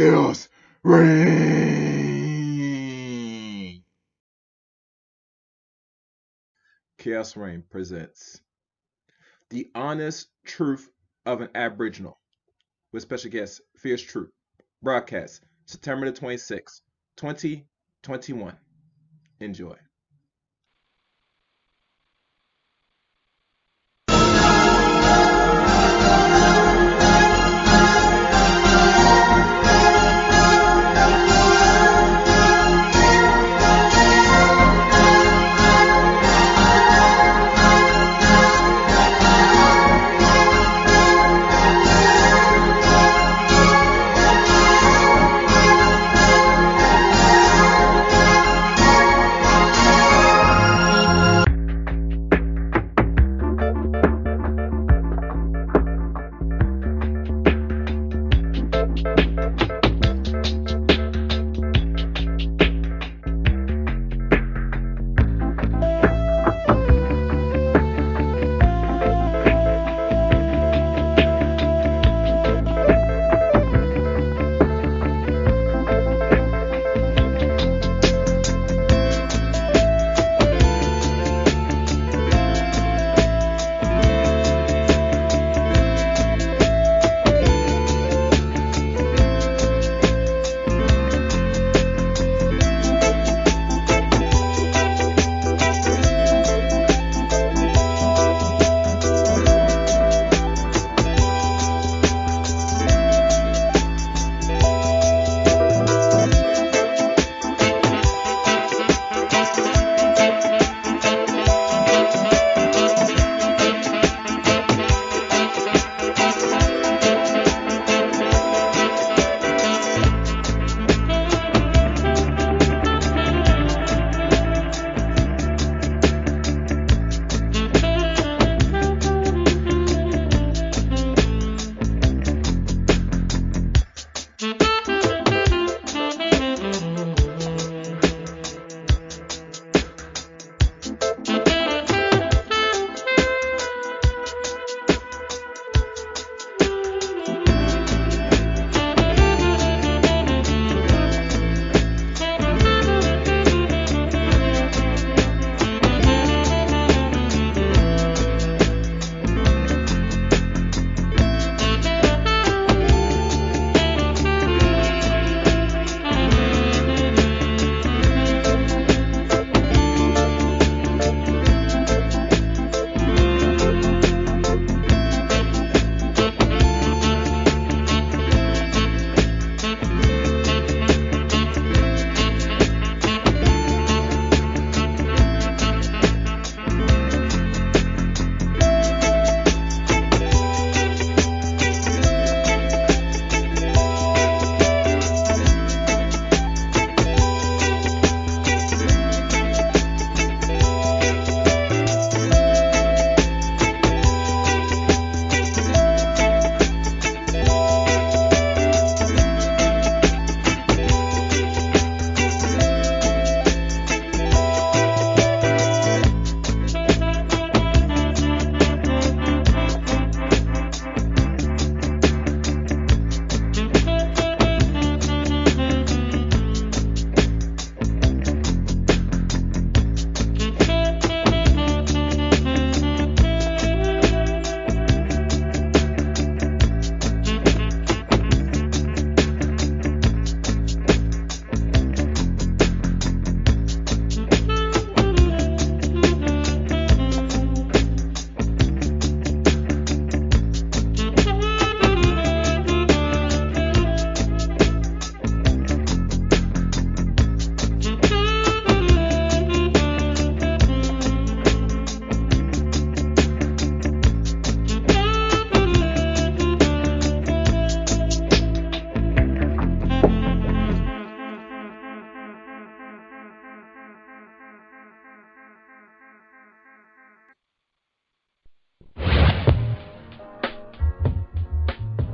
Chaos Reign. Chaos Reign presents The Honest Truth of an Aboriginal with special guest Freece Truth. Broadcast September the 26th, 2021. Enjoy.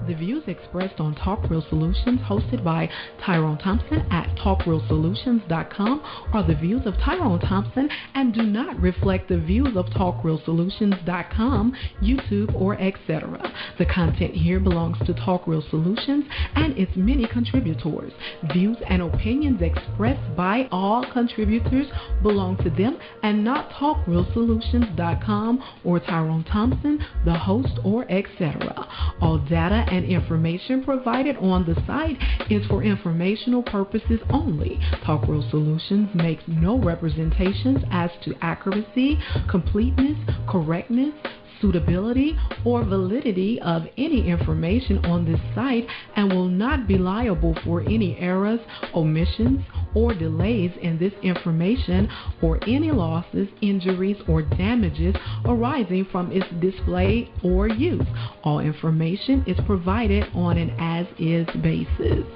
The views expressed on Talk Real Solutions, hosted by Tyrone Thompson at TalkRealSolutions.com, are the views of Tyrone Thompson and do not reflect the views of TalkRealSolutions.com, YouTube, or etc. The content here belongs to Talk Real Solutions and its many contributors. Views and opinions expressed by all contributors belong to them and not TalkRealSolutions.com or Tyrone Thompson, the host, or etc. All data and information provided on the site is for informational purposes only. Talk Real Solutions makes no representations as to accuracy, completeness, correctness, suitability, or validity of any information on this site and will not be liable for any errors, omissions, or delays in this information or any losses, injuries, or damages arising from its display or use. All information is provided on an as-is basis.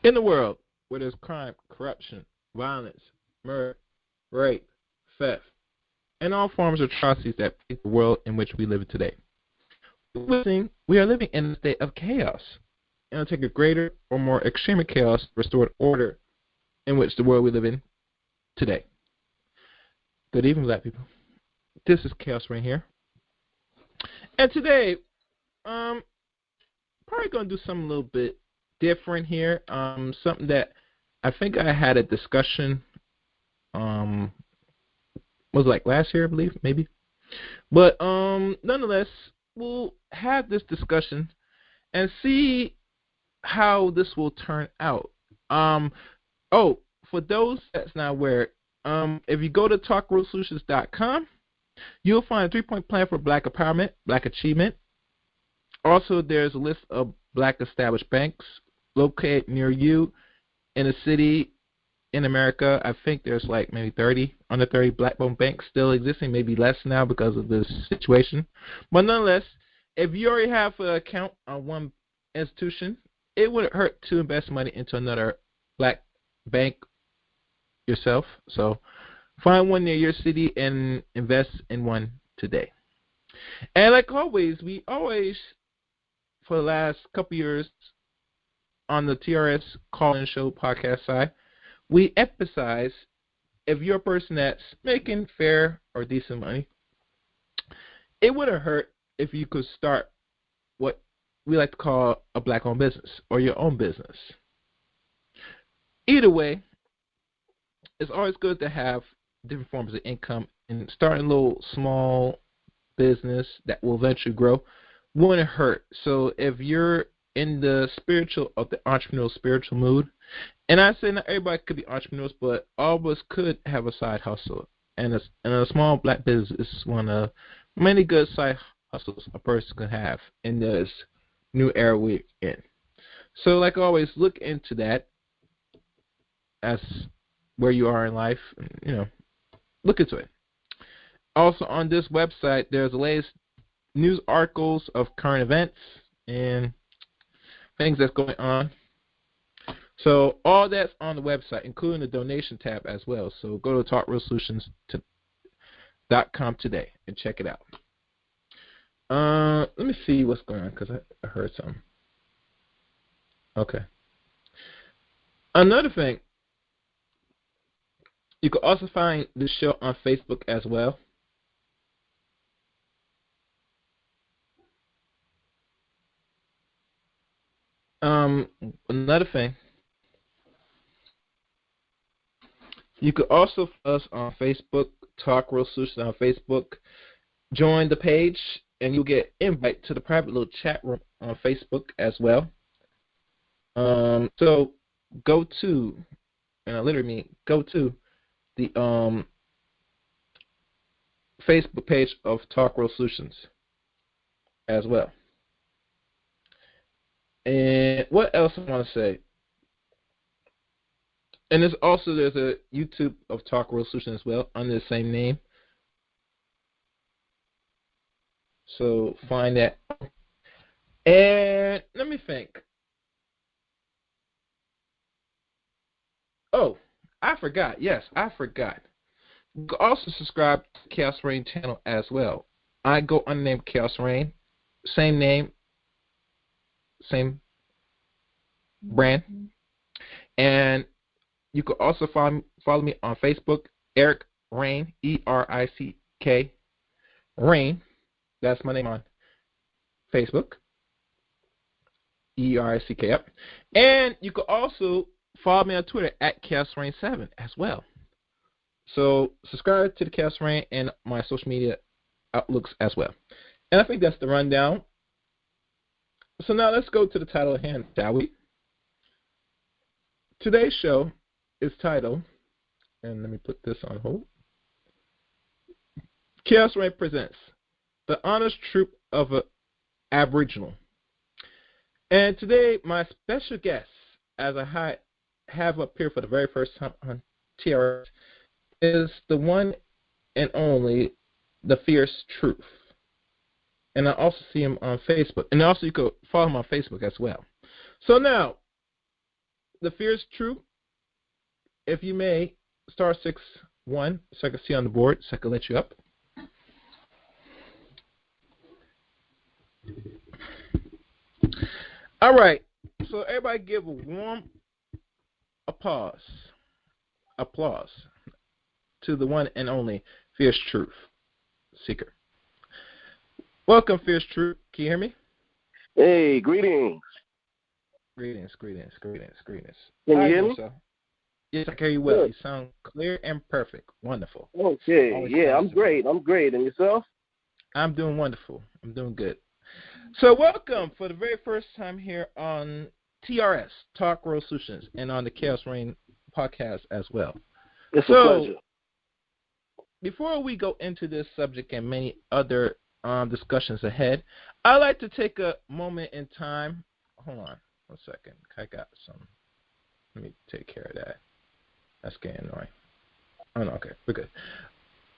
In a world where there's crime, corruption, violence, murder, rape, theft, and all forms of atrocities that plague the world in which we live today, we are living in a state of chaos. And it'll take a greater or more extreme chaos to restore order in which the world we live in today. Good evening, black people. This is Chaos right here. And today, probably going to do something a little bit different here. Something that I think I had a discussion, was like last year, I believe, maybe. But nonetheless, we'll have this discussion and see how this will turn out. For those that's not aware, if you go to TalkRealSolutions.com, you'll find a 3-point plan for black empowerment, black achievement. Also, there's a list of black established banks located near you in a city in America. I think there's like maybe 30, under 30 black-owned banks still existing, maybe less now because of this situation. But nonetheless, if you already have an account on one institution, it wouldn't hurt to invest money into another black bank yourself. So find one near your city and invest in one today. And like always, for the last couple years, on the T.R.S. call-in show podcast side, we emphasize if you're a person that's making fair or decent money, it wouldn't hurt if you could start what we like to call a black-owned business or your own business. Either way, it's always good to have different forms of income, and starting a little small business that will eventually grow wouldn't hurt. So if you're in the entrepreneurial spiritual mood, and I say not everybody could be entrepreneurs, but all of us could have a side hustle, and a small black business is one of many good side hustles a person can have in this new era we're in. So like always, look into that as where you are in life, look into it. Also on this website, there's the latest news articles of current events and things that's going on. So all that's on the website, including the donation tab as well. So go to TalkRealSolutions.com today and check it out. Let me see what's going on because I heard something. Okay. Another thing, you can also find this show on Facebook as well. Another thing, you could also follow us on Facebook, Talk Real Solutions on Facebook. Join the page, and you'll get invite to the private little chat room on Facebook as well. So go to, and I literally mean go to the Facebook page of Talk Real Solutions as well. And what else I want to say? And there's a YouTube of Talk Real Solutions as well under the same name. So find that. And let me think. Oh, I forgot. Yes, I forgot. You can also subscribe to the Chaos Rain channel as well. I go under the name Chaos Rain. Same name, same brand. And you can also follow me on Facebook, Eric Rain, E-R-I-C-K, Rain. That's my name on Facebook, E-R-I-C-K, yep. And you can also follow me on Twitter at ChaosRain7 as well. So subscribe to the Chaos Rain and my social media outlooks as well. And I think that's the rundown. So now let's go to the title at hand, shall we? Today's show is titled, and let me put this on hold, Chaos Rain presents The Honest Truth of an Aboriginal. And today, my special guest, as I have up here for the very first time on T.R.S, is the one and only, the Freece Truth. And I also see him on Facebook. And also you can follow him on Facebook as well. So now, the Freece Truth, if you may, *61, so I can see on the board, so I can let you up. All right. So everybody give a warm applause to the one and only Freece Truth Seeker. Welcome, Freece Truth. Can you hear me? Hey, greetings. Greetings. Can you hear me? Yes, I can hear you well. Good. You sound clear and perfect. Wonderful. Okay. Always Yeah, I'm positive. great. I'm great. And yourself? I'm doing wonderful. I'm doing good. So welcome for the very first time here on T.R.S, Talk World Solutions, and on the Chaos Rain podcast as well. It's a pleasure. Before we go into this subject and many other discussions ahead, I'd like to take a moment in time. Hold on 1 second. I got some. Let me take care of that. That's getting annoying. Oh, no, okay. We're good.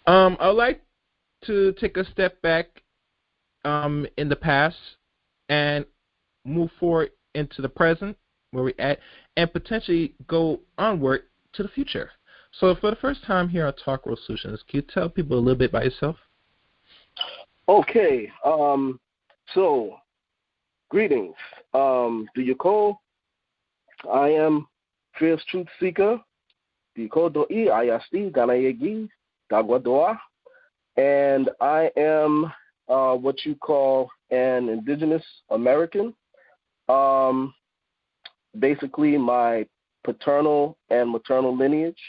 I'd like to take a step back in the past and move forward into the present, where we're at, and potentially go onward to the future. So for the first time here on Talk World Solutions, can you tell people a little bit about yourself? Okay. So, greetings. Do you call? I am Freece Truth Seeker. Do you call doi ayasti ganayegi dagwadoa? And I am what you call an indigenous American. Basically, my paternal and maternal lineage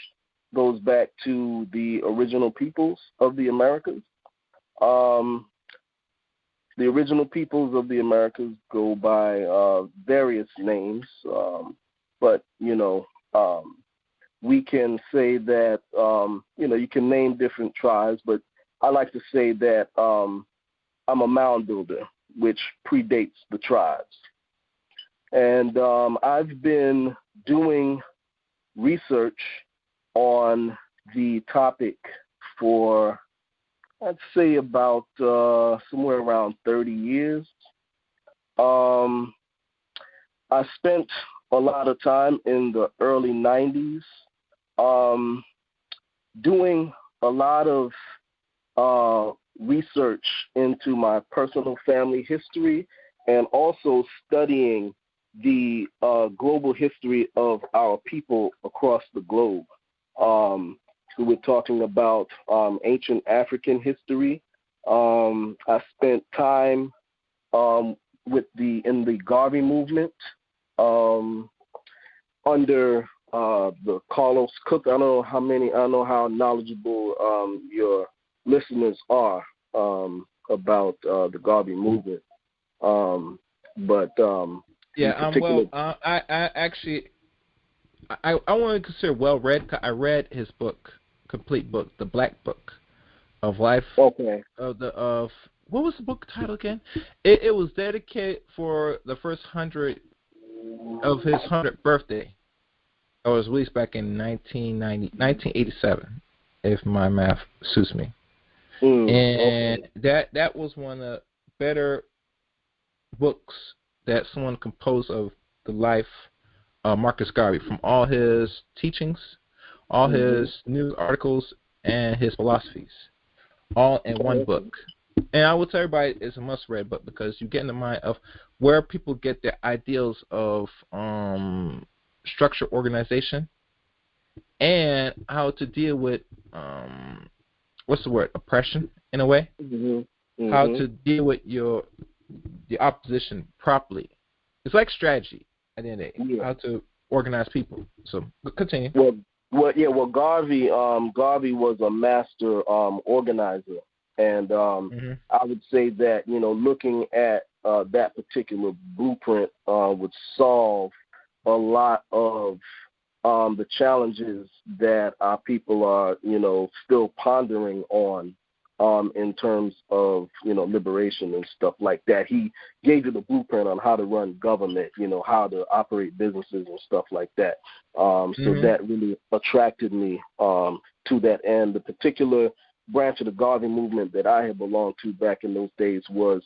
goes back to the original peoples of the Americas. The original peoples of the Americas go by various names, but, we can say that, you can name different tribes, but I like to say that I'm a mound builder, which predates the tribes. And I've been doing research on the topic for, I'd say, about somewhere around 30 years. I spent a lot of time in the early 90s doing a lot of research into my personal family history and also studying the global history of our people across the globe. So we're talking about ancient African history. I spent time in the Garvey movement under the Carlos Cook. I don't know how knowledgeable your listeners are about the Garvey movement. Yeah, I'm well. I actually, I want to consider well read. I read his book, complete book, The Black Book of Life. Okay. Of what was the book title again? It was dedicated for the first 100 of his 100th birthday. It was released back in 1987, if my math suits me. And okay. that was one of better books that someone composed of the life of Marcus Garvey, from all his teachings, all his news articles, and his philosophies, all in one book. And I would tell everybody it's a must-read book because you get in the mind of where people get their ideals of structured organization and how to deal with oppression in a way. How to deal with the opposition properly. It's like strategy at the end of the day. How to organize people. So continue. Well, Garvey was a master organizer, and I would say that looking at that particular blueprint would solve a lot of the challenges that our people are still pondering on in terms of liberation and stuff like that. He gave you the blueprint on how to run government, how to operate businesses and stuff like that. So that really attracted me to that end. The particular branch of the Garvey movement that I had belonged to back in those days was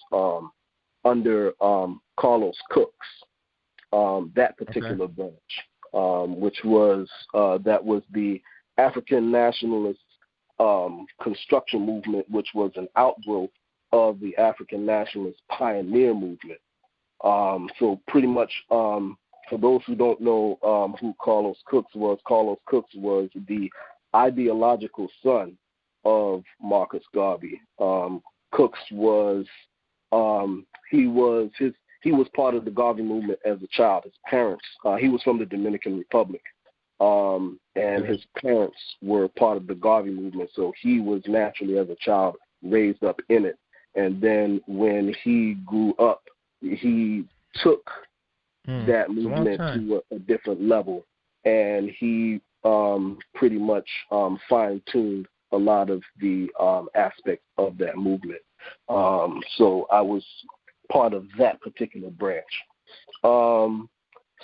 under Carlos Cooks, that particular branch, which was that was the African nationalist construction movement, which was an outgrowth of the African nationalist pioneer movement. So pretty much, for those who don't know who Carlos Cooks was the ideological son of Marcus Garvey. Cooks was he was part of the Garvey movement as a child. His parents, he was from the Dominican Republic. And his parents were part of the Garvey movement, so he was naturally, as a child, raised up in it. And then when he grew up, he took that movement to a different level, and he pretty much fine-tuned a lot of the aspects of that movement. So I was part of that particular branch.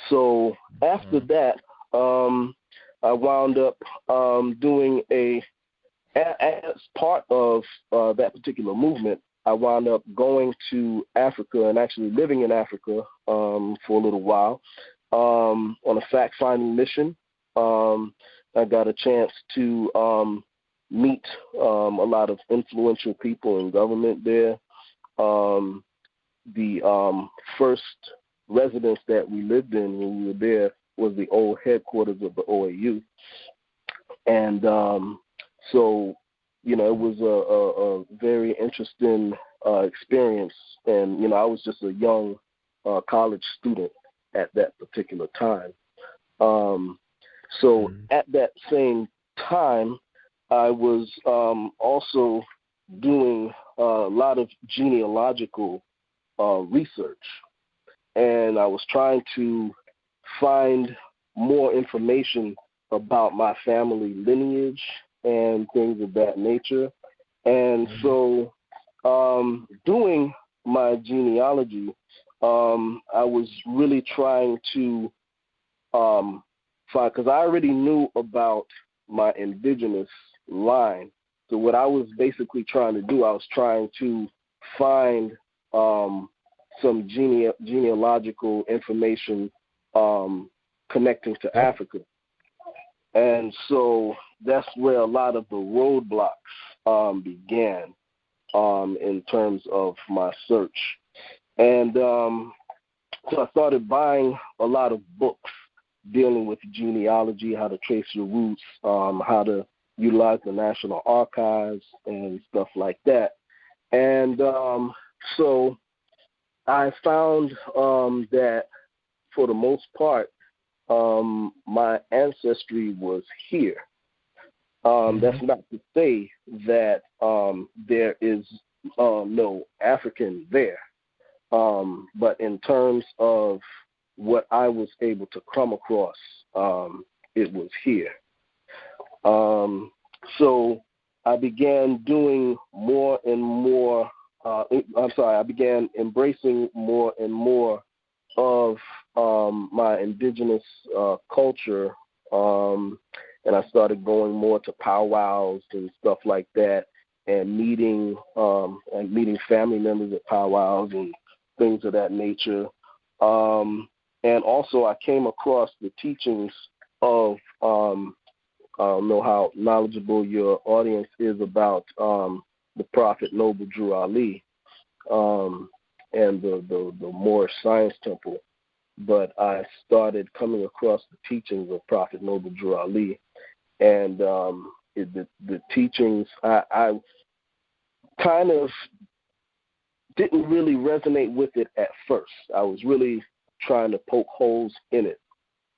So after that, I wound up doing as part of that particular movement, I wound up going to Africa and actually living in Africa for a little while on a fact-finding mission. I got a chance to meet a lot of influential people in government there. The first residence that we lived in when we were there was the old headquarters of the OAU. And so, it was a very interesting experience. And, I was just a young college student at that particular time. So at that same time, I was also doing a lot of genealogical research. And I was trying to find more information about my family lineage and things of that nature. And so doing my genealogy, I was really trying to find, because I already knew about my indigenous line. So what I was basically trying to do, I was trying to find some genealogical information connecting to Africa. And so that's where a lot of the roadblocks began in terms of my search. And so I started buying a lot of books dealing with genealogy, how to trace your roots, how to utilize the National Archives and stuff like that. And so I found that for the most part, my ancestry was here. That's not to say that there is no African there. But in terms of what I was able to come across, it was here. So I began doing more and more, I began embracing more and more of my indigenous culture, and I started going more to powwows and stuff like that. and meeting family members at powwows and things of that nature. And also I came across the teachings of, I don't know how knowledgeable your audience is about the Prophet Noble Drew Ali and the Moorish Science Temple, but I started coming across the teachings of Prophet Noble Drew Ali, and the teachings I kind of didn't really resonate with it at first. I was really trying to poke holes in it.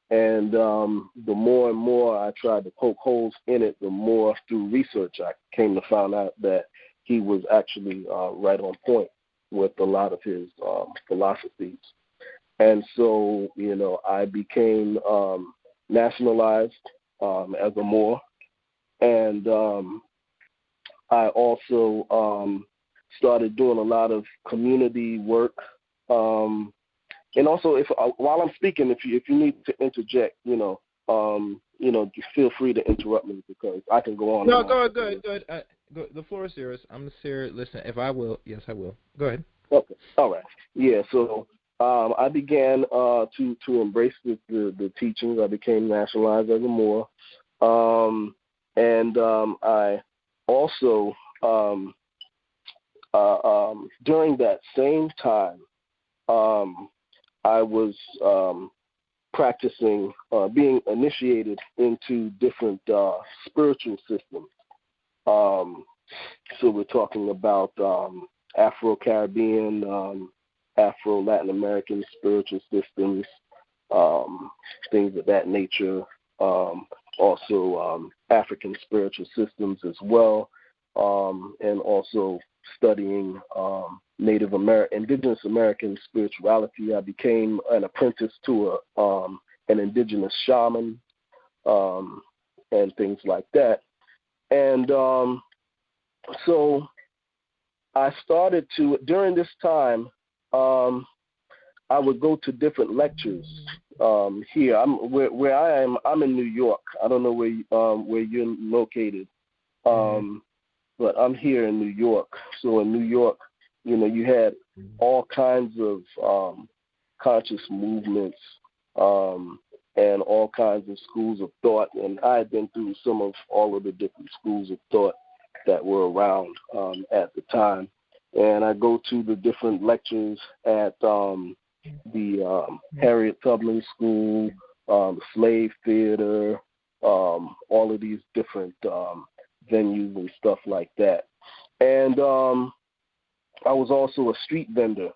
And the more and more I tried to poke holes in it, the more through research I came to find out that he was actually right on point with a lot of his philosophies. And so, I became nationalized as a Moor. And I also started doing a lot of community work. And also, while I'm speaking, if you need to interject, just feel free to interrupt me because I can go on. No, go ahead. The floor is yours. I'm here. Listen, if I will, yes, I will. Go ahead. Okay. All right. Yeah. So I began to embrace the teachings. I became nationalized as a Moor, and I also during that same time. I was practicing, being initiated into different spiritual systems. So we're talking about Afro-Caribbean, Afro-Latin American spiritual systems, things of that nature. Also African spiritual systems as well, and also studying Native Indigenous American spirituality. I became an apprentice to an indigenous shaman, and things like that. And so I started to, during this time, I would go to different lectures here. Where I am. I'm in New York. I don't know where you're located. But I'm here in New York. So in New York, you had all kinds of conscious movements and all kinds of schools of thought. And I had been through all of the different schools of thought that were around at the time. And I go to the different lectures at the Harriet Tubman School, Slave Theater, all of these different venues and stuff like that. And I was also a street vendor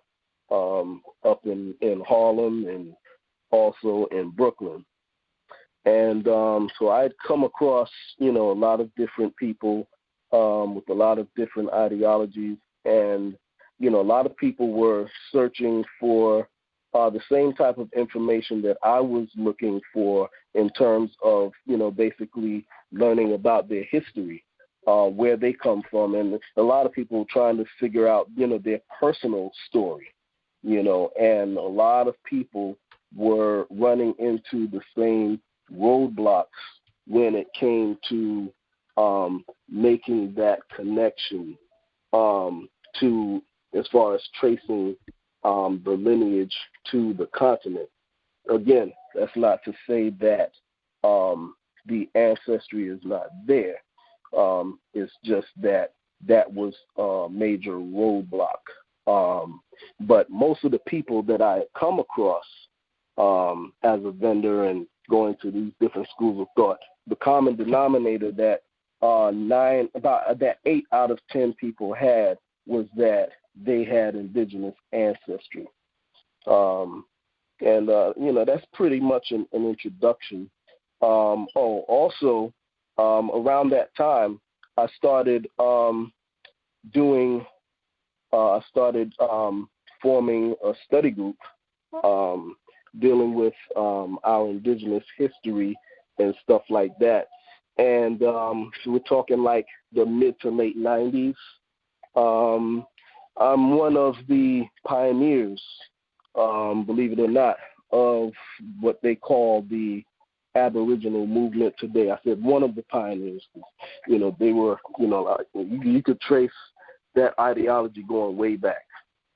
up in Harlem and also in Brooklyn. And so I had come across, a lot of different people with a lot of different ideologies. And, a lot of people were searching for the same type of information that I was looking for in terms of, basically learning about their history, where they come from. And a lot of people trying to figure out, their personal story, and a lot of people were running into the same roadblocks when it came to making that connection to, as far as tracing the lineage to the continent. Again, that's not to say that the ancestry is not there. It's just that was a major roadblock. But most of the people that I had come across as a vendor and going to these different schools of thought, the common denominator that 8 out of 10 people had was that they had indigenous ancestry. That's pretty much an introduction. Also, around that time, I started forming a study group dealing with our indigenous history and stuff like that. And so we're talking like the mid to late 90s. I'm one of the pioneers, believe it or not, of what they call the Aboriginal movement today. I said one of the pioneers. You know, they were, you know, like, you could trace that ideology going way back.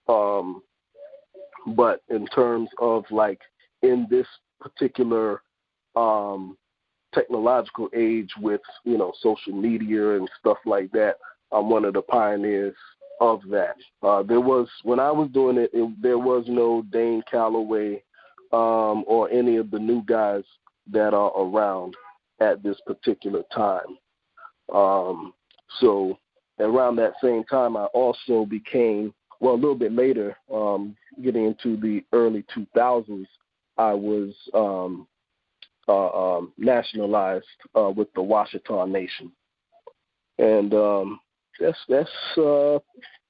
But in terms of like in this particular technological age with, you know, social media and stuff like that, I'm one of the pioneers of that. There was, when I was doing it, there was no Dane Calloway or any of the new guys that are around at this particular time. So around that same time, I also became, well, a little bit later, getting into the early 2000s, I was nationalized with the Washita Nation. And that's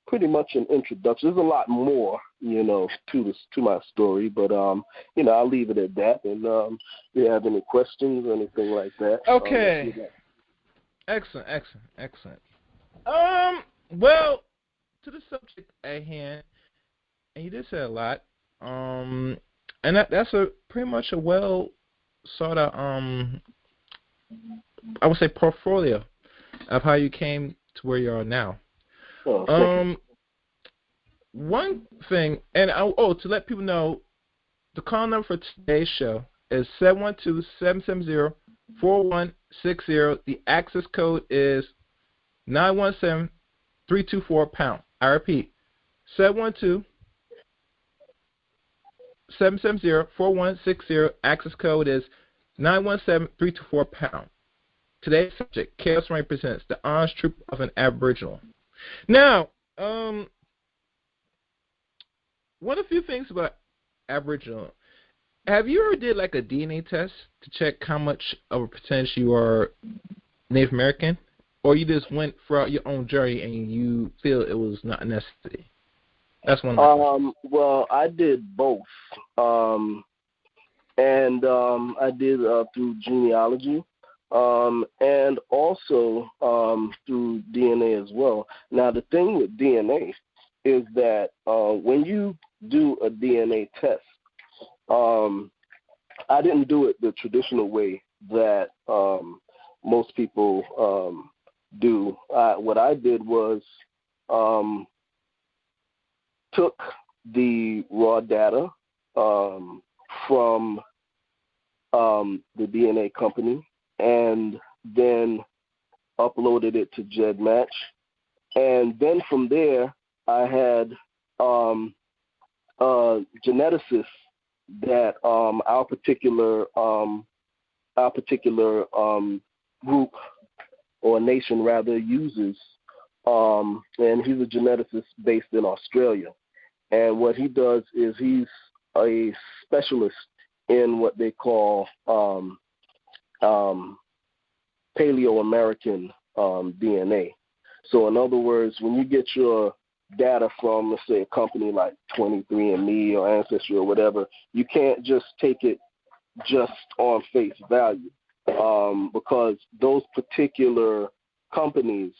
pretty much an introduction. There's a lot more, you know, to my story, but you know, I'll leave it at that. And if you have any questions or anything like that, okay. Excellent. Well, to the subject at hand, and you did say a lot, and that's a pretty much a well sort of I would say portfolio of how you came to where you are now. One thing, and to let people know, the call number for today's show is 712-770-4160. The access code is 917-324-pound. I repeat, 712-770-4160. Access code is 917-324-pound. Today's subject, Chaos Rain presents the honest truth of an Aboriginal. Now, one of the few things about Aboriginal, have you ever did like a DNA test to check how much of a percentage you are Native American? Or you just went throughout your own journey and you feel it was not a necessity? That's one of my questions. Well, I did both. And I did through genealogy. And also through DNA as well. Now, the thing with DNA is that when you do a DNA test, I didn't do it the traditional way that most people do. What I did was took the raw data from the DNA company and then uploaded it to GEDmatch. And then from there, I had geneticists that our particular group or nation rather uses, and he's a geneticist based in Australia. And what he does is he's a specialist in what they call Paleo-American DNA. So in other words, when you get your data from, let's say, a company like 23andMe or Ancestry or whatever, you can't just take it just on face value because those particular companies,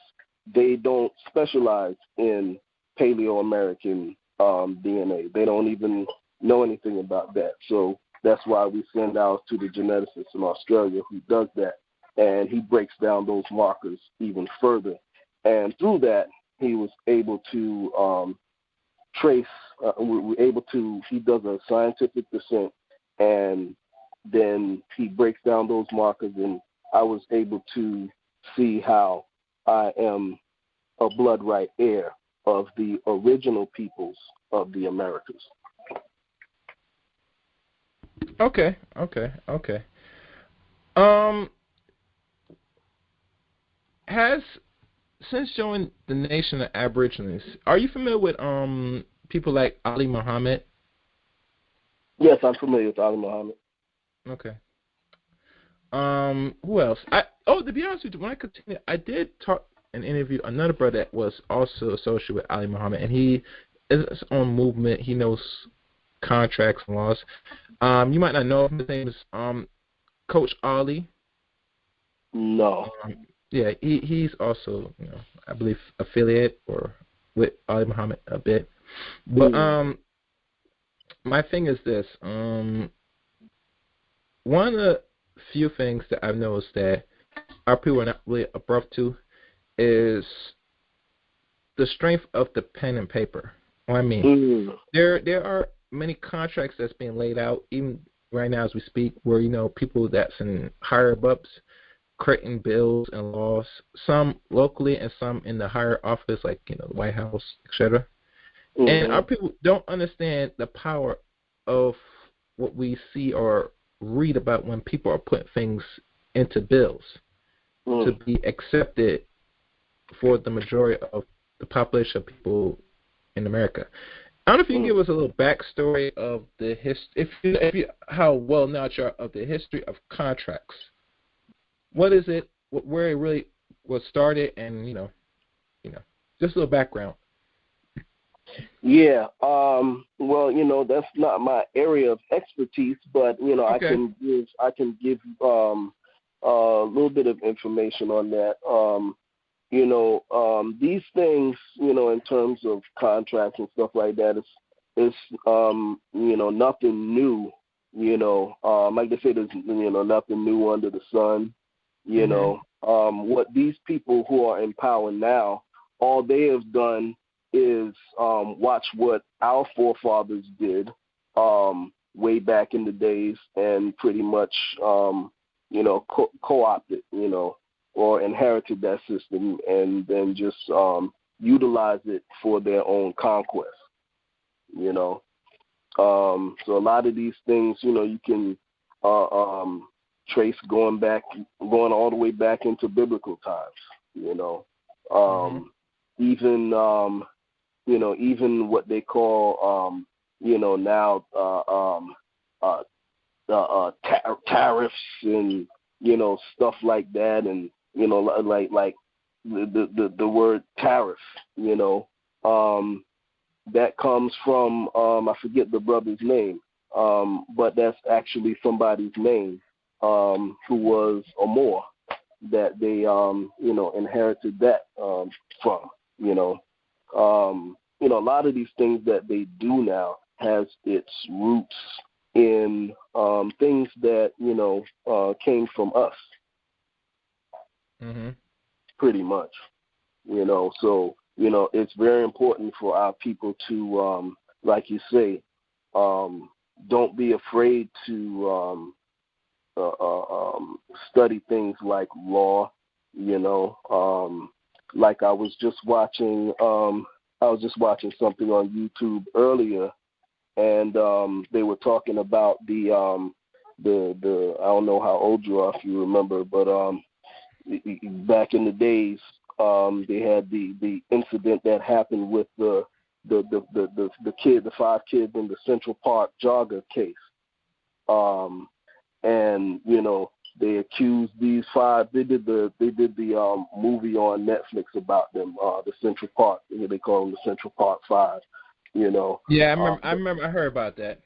they don't specialize in Paleo-American DNA. They don't even know anything about that. So that's why we send ours to the geneticist in Australia who does that, and he breaks down those markers even further. And through that, he was able to trace, he does a scientific descent, and then he breaks down those markers, and I was able to see how I am a blood right heir of the original peoples of the Americas. Okay. Since joining the Nation of Aborigines, are you familiar with people like Ali Muhammad? Yes, I'm familiar with Ali Muhammad. Okay. Who else? To be honest with you, when I continue, I did talk and interview another brother that was also associated with Ali Muhammad, and he is his own movement. He knows contracts and laws. You might not know him. His name is Coach Ali. No. Yeah, he's also, I believe, affiliate or with Ali Muhammad a bit. But my thing is this: one of few things that I've noticed that our people are not really above to is the strength of the pen and paper. What I mean, there are many contracts that's being laid out, even right now as we speak, where people that's in higher ups creating bills and laws, some locally and some in the higher office, like the White House, etc. And our people don't understand the power of what we see or read about when people are putting things into bills to be accepted for the majority of the population of people in America. I don't know if you can give us a little backstory of the history, how well knowledge you are of the history of contracts. What is it? Where it really was started, and just a little background. Yeah. Well, that's not my area of expertise, but okay. I can give a little bit of information on that. These things, in terms of contracts and stuff like that, it's nothing new. Like they say, there's nothing new under the sun. What these people who are in power now, all they have done is watch what our forefathers did way back in the days and pretty much co-opted, or inherited that system and then just utilize it for their own conquest. So a lot of these things, you can trace going all the way back into biblical times. Even what they call now tariffs and stuff like that, and like the word tariff, that comes from I forget the brother's name, but that's actually somebody's name who was a Moor that they inherited that from. A lot of these things that they do now has its roots in things that came from us. Pretty much. So it's very important for our people to like you say, don't be afraid to study things like law. Like I was just watching something on YouTube earlier, and they were talking about the I don't know how old you are if you remember, but back in the days, they had the incident that happened with the 5 kids in the Central Park jogger case, and they accused these 5. They did the movie on Netflix about them, the Central Park. They call them the Central Park 5. Yeah, I remember. I heard about that.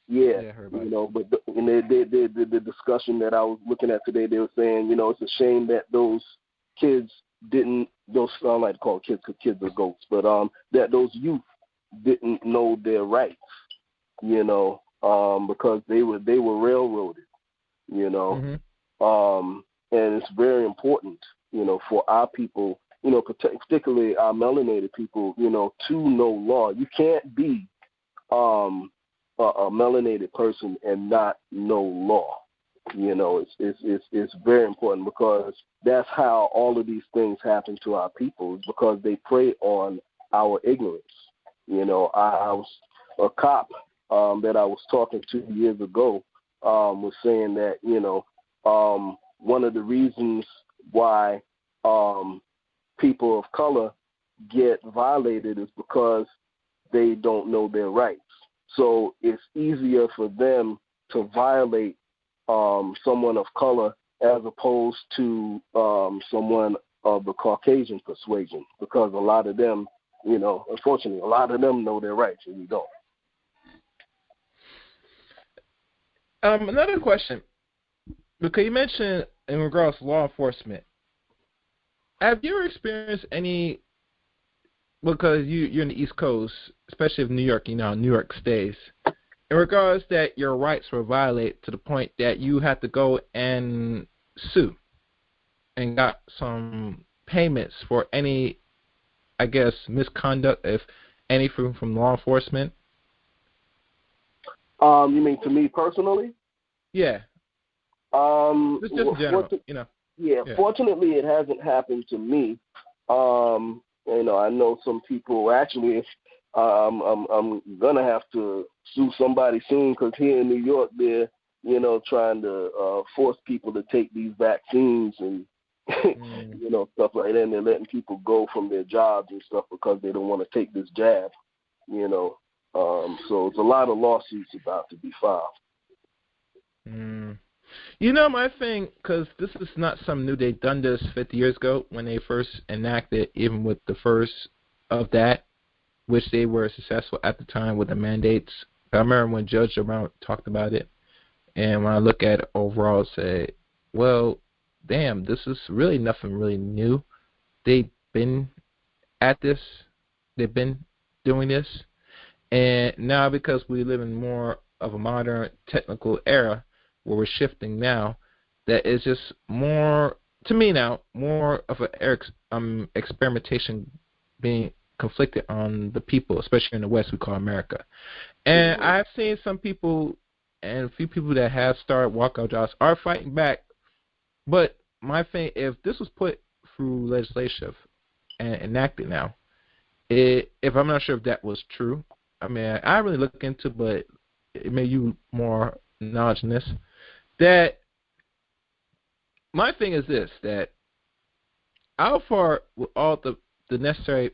Yeah, I heard about it. But the discussion that I was looking at today, they were saying, it's a shame that those kids didn't. I don't like to call kids because kids are goats, but that those youth didn't know their rights. Because they were railroaded. And it's very important, for our people, particularly our melanated people, to know law. You can't be a melanated person and not know law. It's very important, because that's how all of these things happen to our people, because they prey on our ignorance. I was a cop that I was talking to years ago was saying that, one of the reasons why people of color get violated is because they don't know their rights. So it's easier for them to violate someone of color as opposed to someone of the Caucasian persuasion, because a lot of them, unfortunately, a lot of them know their rights and we don't. Another question, because you mentioned in regards to law enforcement, have you ever experienced any, because you're in the East Coast, especially of New York, New York stays, in regards that your rights were violated to the point that you had to go and sue and got some payments for any, I guess, misconduct, if anything, from law enforcement? You mean to me personally? Yeah. Just in general, Yeah, fortunately it hasn't happened to me. I know some people actually. I'm gonna have to sue somebody soon because here in New York they're trying to force people to take these vaccines and stuff like that, and they're letting people go from their jobs and stuff because they don't want to take this jab. So it's a lot of lawsuits about to be filed. My thing, because this is not something new. They've done this 50 years ago when they first enacted, even with the first of that, which they were successful at the time with the mandates. I remember when Judge Brown talked about it, and when I look at it overall, I say, well, damn, this is really nothing really new. They've been at this. They've been doing this. And now because we live in more of a modern technical era where we're shifting now, that is just more, to me now, more of an experimentation being conflicted on the people, especially in the West we call America. And I've seen some people and a few people that have started walkout jobs are fighting back. But my thing, if this was put through legislation and enacted now, if I'm not sure if that was true, I mean, I really look into, but it made you more knowledge in this. That my thing is this: that how far with all the necessary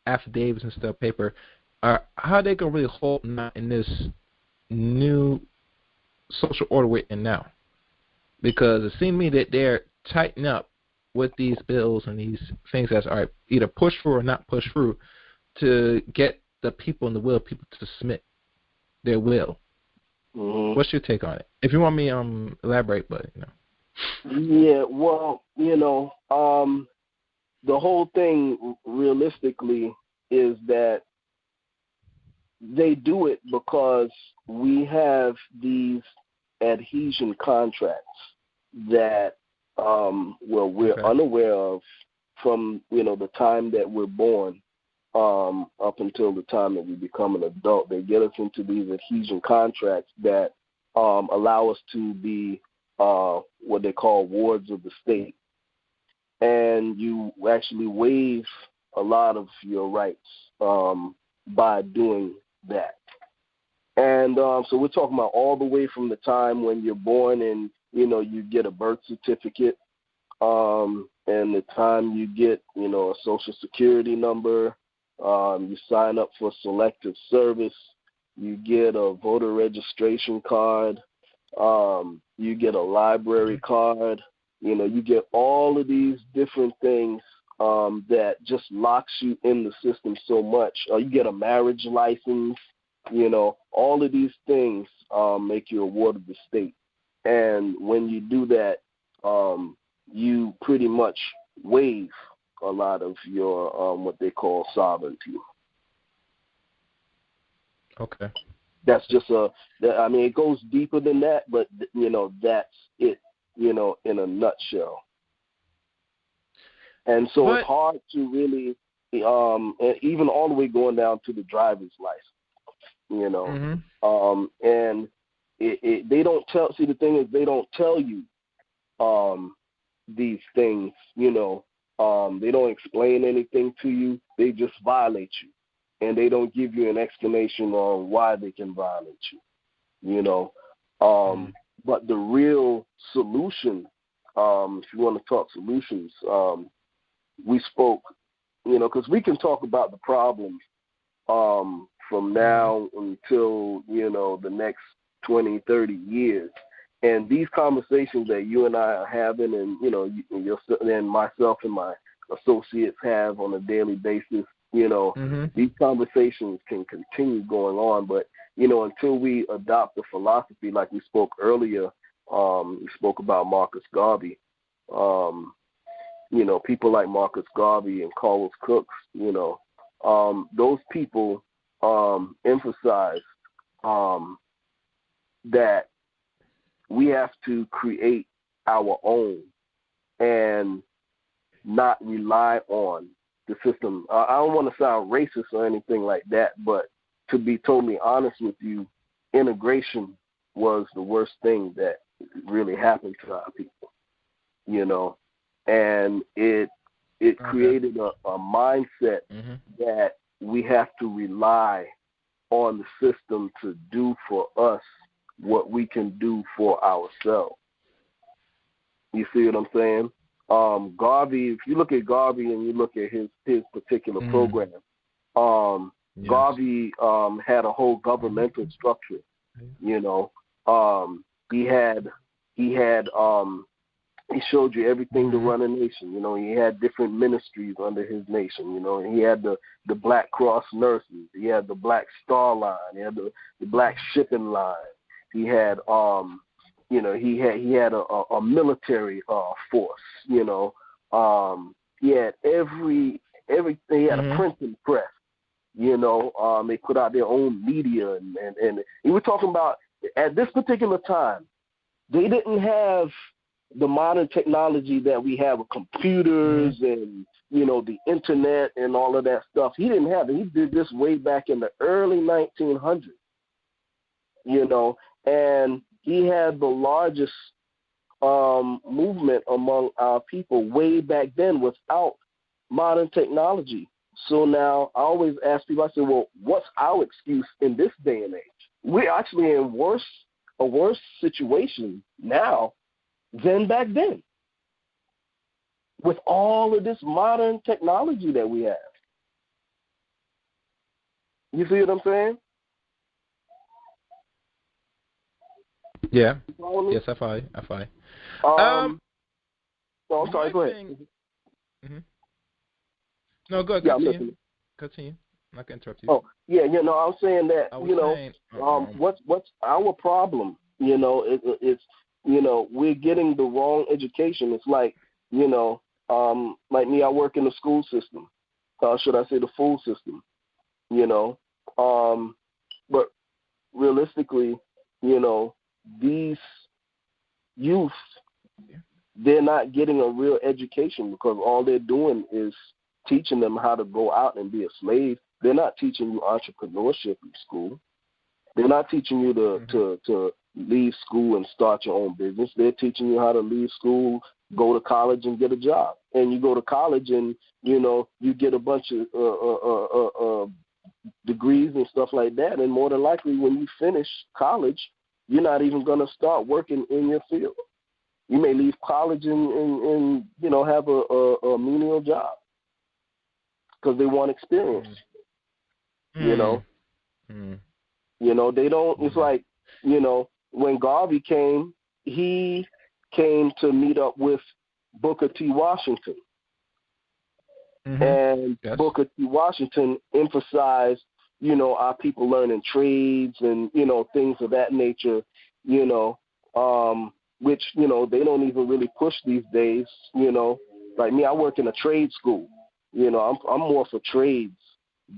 affidavits and stuff, paper, how are they gonna really hold not in this new social order we're in now? Because it seems to me that they're tightening up with these bills and these things that are either pushed through or not pushed through to get the people in the will, people to submit their will. What's your take on it? If you want me elaborate, but Yeah, well, the whole thing realistically is that they do it because we have these adhesion contracts that we're unaware of from the time that we're born up until the time that we become an adult. They get us into these adhesion contracts that allow us to be what they call wards of the state. And you actually waive a lot of your rights by doing that. And so we're talking about all the way from the time when you're born and, you get a birth certificate, and the time you get, a social security number, you sign up for selective service, you get a voter registration card, you get a library card, you get all of these different things that just locks you in the system so much. You get a marriage license, all of these things make you a ward of the state. And when you do that, you pretty much waive a lot of your what they call sovereignty. Okay. That's just it goes deeper than that, but that's it, in a nutshell. And so it's hard to really, and even all the way going down to the driver's license, and they don't tell. See, the thing is, they don't tell you these things. They don't explain anything to you. They just violate you, and they don't give you an explanation on why they can violate you. But the real solution, if you want to talk solutions, we spoke, because we can talk about the problems from now until, the next 20, 30 years. And these conversations that you and I are having and, and myself and my associates have on a daily basis, these conversations can continue going on. But, until we adopt the philosophy, like we spoke earlier, we spoke about Marcus Garvey, people like Marcus Garvey and Carlos Cooks, those people emphasize that we have to create our own and not rely on the system. I don't want to sound racist or anything like that, but to be totally honest with you, integration was the worst thing that really happened to our people, you know, and it created a mindset that we have to rely on the system to do for us what we can do for ourselves. You see what I'm saying? Garvey, if you look at Garvey and you look at his particular program, Garvey had a whole governmental structure. You know, he showed you everything to run a nation. You know, he had different ministries under his nation. You know, he had the Black Cross nurses. He had the Black Star Line. He had the Black Shipping Line. He had you know, he had a military force. You know, he had everything. He had a printing press. You know, they put out their own media, and we were talking about at this particular time, they didn't have the modern technology that we have with computers and, you know, the internet and all of that stuff. He didn't have it. He did this way back in the early 1900s, you know, and he had the largest movement among our people way back then without modern technology. So now I always ask people, I say, well, what's our excuse in this day and age? We're actually in a worse situation now than back then with all of this modern technology that we have. You see what I'm saying? Yeah. Yes, I follow. I'm sorry, go ahead. No, go ahead. Continue. I'm not going to interrupt you. Oh, yeah, you know, I'm saying that, you know, what's our problem? You know, it's, you know, we're getting the wrong education. It's like, you know, like me, I work in the school system. Should I say the food system? You know, but realistically, you know, these youth, they're not getting a real education because all they're doing is teaching them how to go out and be a slave. They're not teaching you entrepreneurship in school. They're not teaching you to leave school and start your own business. They're teaching you how to leave school, go to college, and get a job. And you go to college and, you know, you get a bunch of degrees and stuff like that. And more than likely, when you finish college, you're not even going to start working in your field. You may leave college and you know, have a menial job because they want experience. You know, you know, they don't. It's like, you know, when Garvey came, he came to meet up with Booker T. Washington, and Booker T. Washington emphasized, you know, our people learning trades and, you know, things of that nature. You know, which, you know, they don't even really push these days. You know, like me, I work in a trade school. You know, I'm more for trades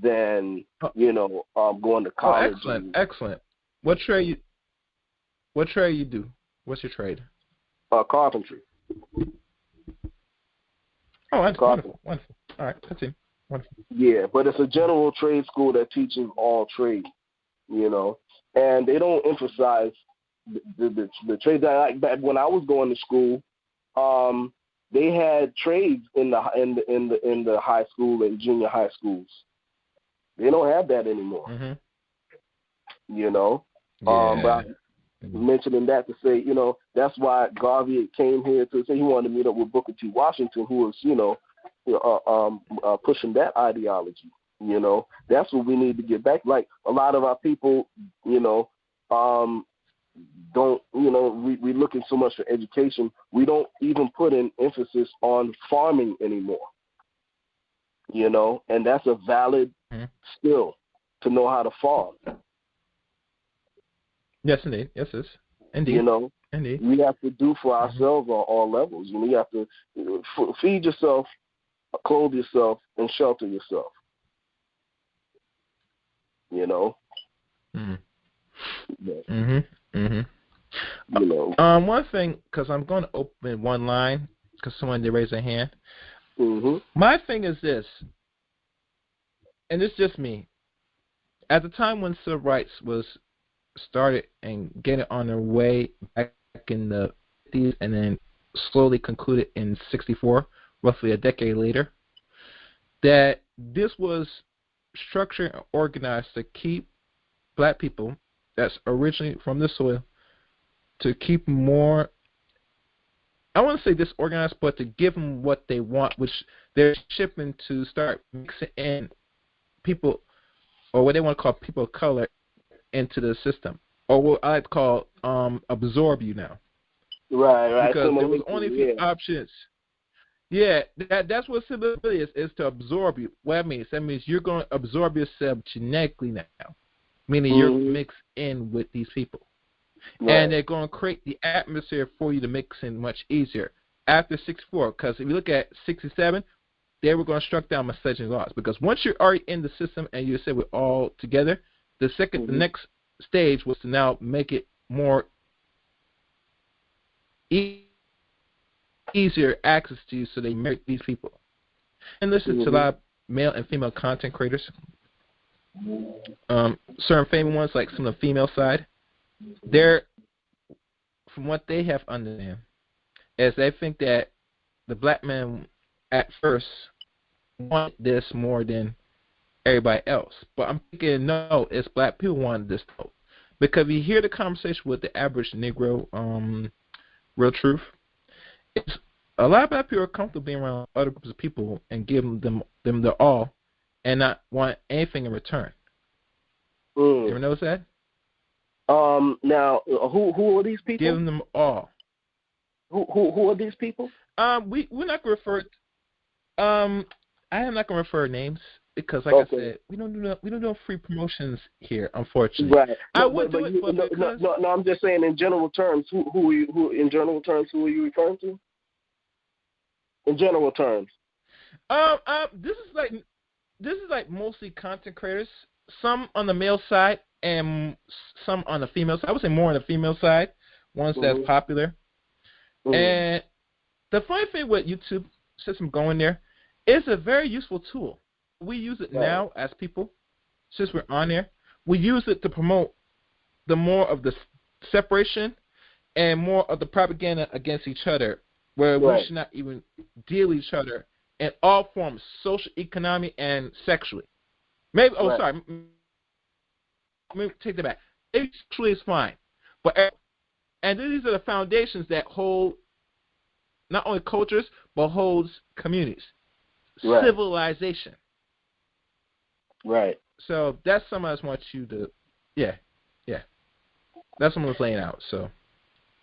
than, you know, going to college. Excellent. What trade you do? What's your trade? Carpentry. Oh, that's wonderful. All right, continue. Wonderful. Yeah, but it's a general trade school that teaches all trades, you know, and they don't emphasize the trades. Like back when I was going to school, they had trades in the high school and junior high schools. They don't have that anymore. You know, but I was mentioning that to say, you know, that's why Garvey came here to say he wanted to meet up with Booker T. Washington, who was, you know, pushing that ideology. You know, that's what we need to get back. Like a lot of our people, you know, don't, you know, we're looking so much for education. We don't even put an emphasis on farming anymore. You know, and that's a valid skill to know how to farm. Yes, indeed. Yes, it is. Indeed. You know, indeed. We have to do for ourselves on all levels. You know, you have to feed yourself, clothe yourself, and shelter yourself. You know. Yeah. You know. One thing, because I'm going to open one line, because someone did raise their hand. My thing is this, and it's just me. At the time when civil rights was started and getting on their way back in the 50s and then slowly concluded in 64, roughly a decade later, that this was structured and organized to keep black people that's originally from the soil, to keep more, I want to say disorganized, but to give them what they want, which they're shipping to start mixing in people, or what they want to call people of color, into the system, or what I like to call absorb you now. Right. Because there was only a few options. Yeah, that's what civility is to absorb you. What that means you're going to absorb yourself genetically now, meaning you're mixed in with these people. Right. And they're going to create the atmosphere for you to mix in much easier after 64. Because if you look at 67, they were going to struck down misogyny laws. Because once you're already in the system and you said we're all together, the next stage was to now make it more easier access to you, so they marry these people. And listen to a lot of male and female content creators. Certain famous ones, like some of the female side, they're, from what they have understand, is they think that the black man at first wanted this more than everybody else. But I'm thinking, no, it's black people wanted this though. Because you hear the conversation with the average Negro, Real Truth, it's a lot of black people are comfortable being around other groups of people and giving them their all and not want anything in return. You ever notice that? Now, who are these people? Giving them all. Who are these people? We're not gonna refer. I am not gonna refer names because, like I said, we don't do free promotions here, unfortunately. Right. I would do it, but no. I'm just saying in general terms. Who in general terms? Who are you referring to? In general terms. This is like mostly content creators. Some on the male side and some on the female side. I would say more on the female side, ones that's popular. And the funny thing with YouTube, since I'm going there, it's a very useful tool. We use it now as people, since we're on there. We use it to promote the more of the separation and more of the propaganda against each other, where we should not even deal with each other in all forms, social, economic, and sexually. Maybe, sorry. Let me take that back. Sexually is fine. And these are the foundations that hold not only cultures, but holds communities. Right. Civilization. Right. So that's something I just want you to, yeah. That's what I was laying out. So,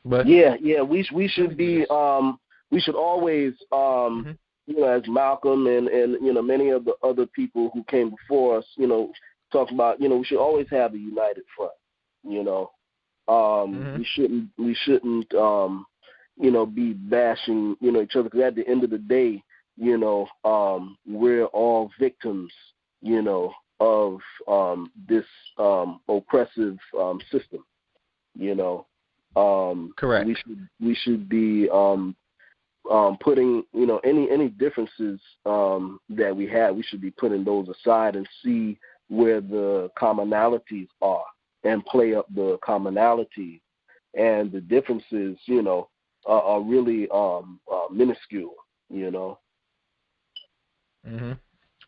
but we should be we should always as Malcolm and many of the other people who came before us, talk about we should always have a united front. We shouldn't be bashing each other, because at the end of the day, we're all victims of this oppressive system. Correct. We should be putting any differences that we have. We should be putting those aside and see where the commonalities are and play up the commonalities, and the differences are really minuscule.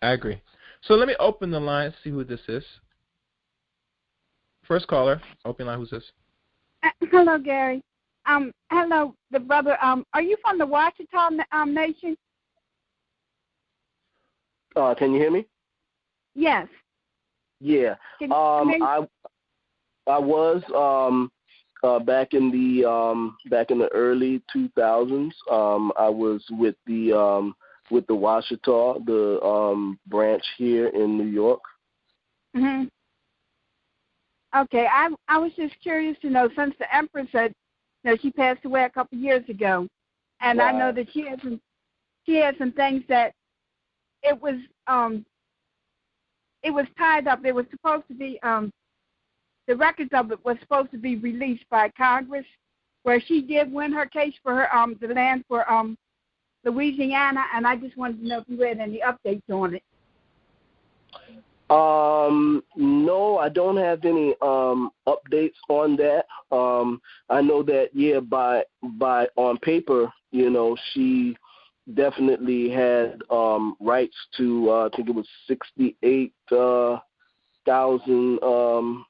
I agree. So let me open the line, see who this is. First caller, open line. Who's this? Hello, Gary. Hello, the brother. Are you from the Ouachita Nation? Can you hear me? Yes. Yeah. I was back in the early 2000s. I was with the Ouachita, the branch here in New York. Mhm. Okay, I was just curious to know, since the Empress said, she passed away a couple of years ago, and I know that she had some things that it was tied up. It was supposed to be the records of it was supposed to be released by Congress, where she did win her case for her the land for Louisiana, and I just wanted to know if you had any updates on it. No, I don't have any updates on that. I know that by on paper, she definitely had rights to I think it was 68,000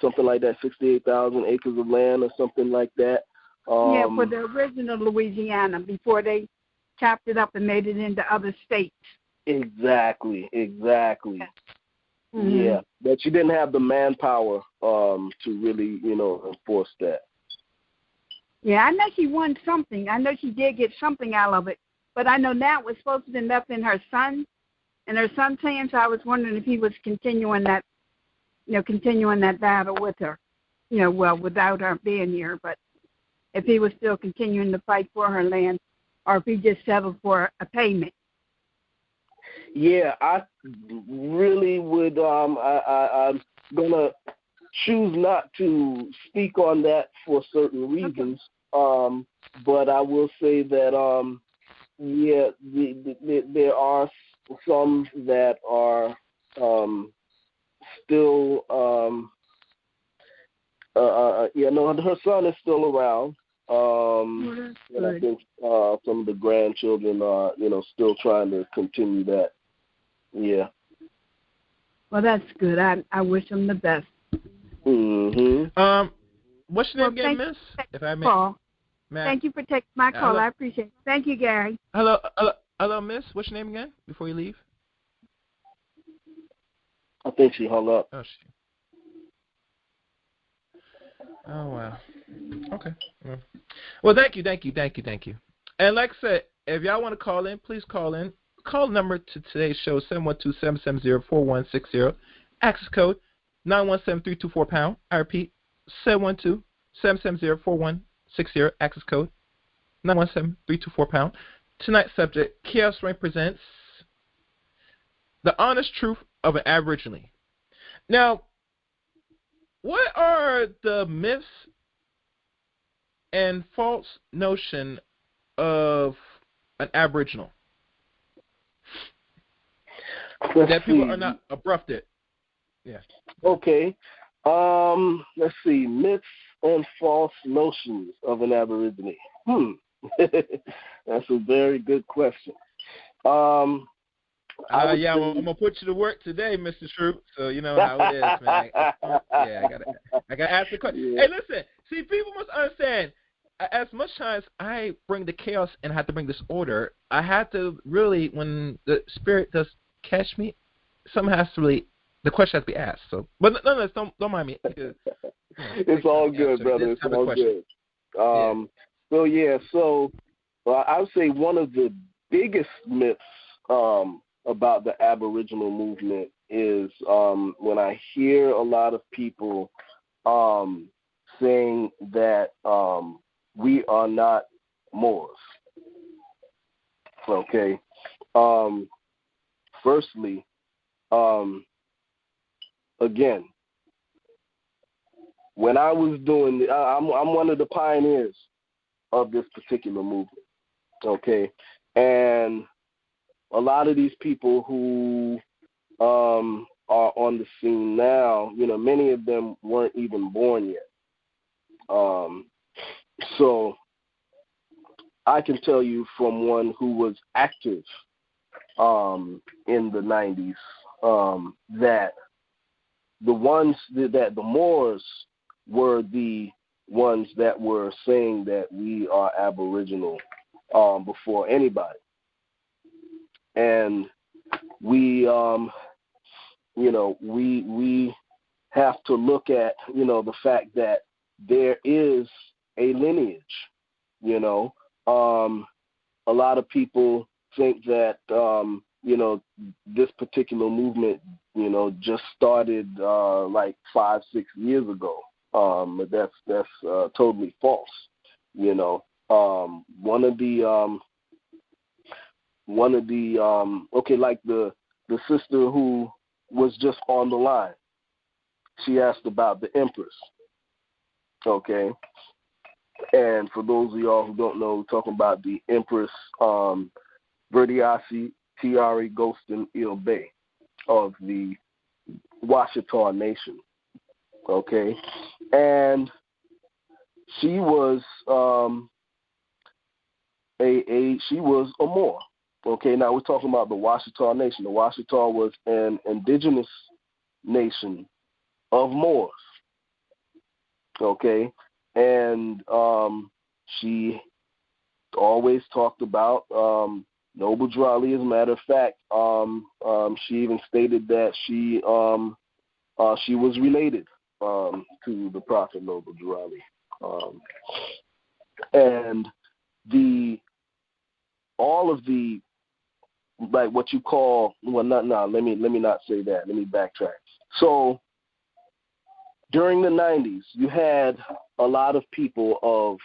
something like that, 68,000 acres of land or something like that. For the original Louisiana before they chopped it up and made it into other states. Exactly. Mm-hmm. Yeah, but she didn't have the manpower to really, enforce that. Yeah, I know she won something. I know she did get something out of it, but I know now it was supposed to be left in her son's hands. So I was wondering if he was continuing that battle with her, without her being here, but if he was still continuing to fight for her land, or if he just settled for a payment. Yeah, I really would. I'm gonna choose not to speak on that for certain reasons. Okay. But I will say that there are some that are still. Her son is still around. And I think some of the grandchildren are, still trying to continue that. Yeah. Well, that's good. I wish them the best. Mm-hmm. What's your name again, Miss? If I may. Thank you for taking my call. Hello. I appreciate it. Thank you, Gary. Hello, Miss. What's your name again before you leave? I think she hung up. Oh, wow. Okay. Well, thank you. And like I said, if y'all want to call in, please call in. Call number to today's show, 712-770-4160. Access code 917-324-POUND. I repeat, 712-770-4160. Access code 917-324-POUND. Tonight's subject, T.R.S. presents The Honest Truth of an Aboriginal. Now, what are the myths and false notion of an Aboriginal? That people are not abrupted. Yeah. Okay. Let's see. Myths and false notions of an Aborigine. That's a very good question. I'm gonna put you to work today, Mr. Truth. So you know how it is, man. I gotta ask the question. Yeah. Hey, listen. See, people must understand. As much as I bring the chaos and I have to bring this order, I have to really, when the spirit does catch me, something has to really, the question has to be asked. So, but nonetheless, don't mind me. Because, it's all good, brother. It's all good. So I would say one of the biggest myths about the Aboriginal movement is when I hear a lot of people saying that we are not Moors. Okay. Firstly, again, when I was doing, I'm one of the pioneers of this particular movement. Okay, and a lot of these people who are on the scene now, many of them weren't even born yet. So I can tell you from one who was active in the 90s that the Moors were the ones that were saying that we are Aboriginal before anybody. And we have to look at, the fact that there is a lineage, a lot of people think that, this particular movement, just started like 5-6 years ago. But that's totally false. One of the like the sister who was just on the line, she asked about the Empress. Okay. And for those of y'all who don't know, we're talking about the Empress Verdiasi Tiari Gostin Ilbe of the Washita Nation. Okay. And she was she was a Moor. Okay, now we're talking about the Washita Nation. The Washita was an indigenous nation of Moors. Okay, and she always talked about Noble Drali. As a matter of fact, she even stated that she was related to the Prophet Noble Drali, and all of the, like what you call, well, let me not say that. Let me backtrack. So during the 90s, you had a lot of people of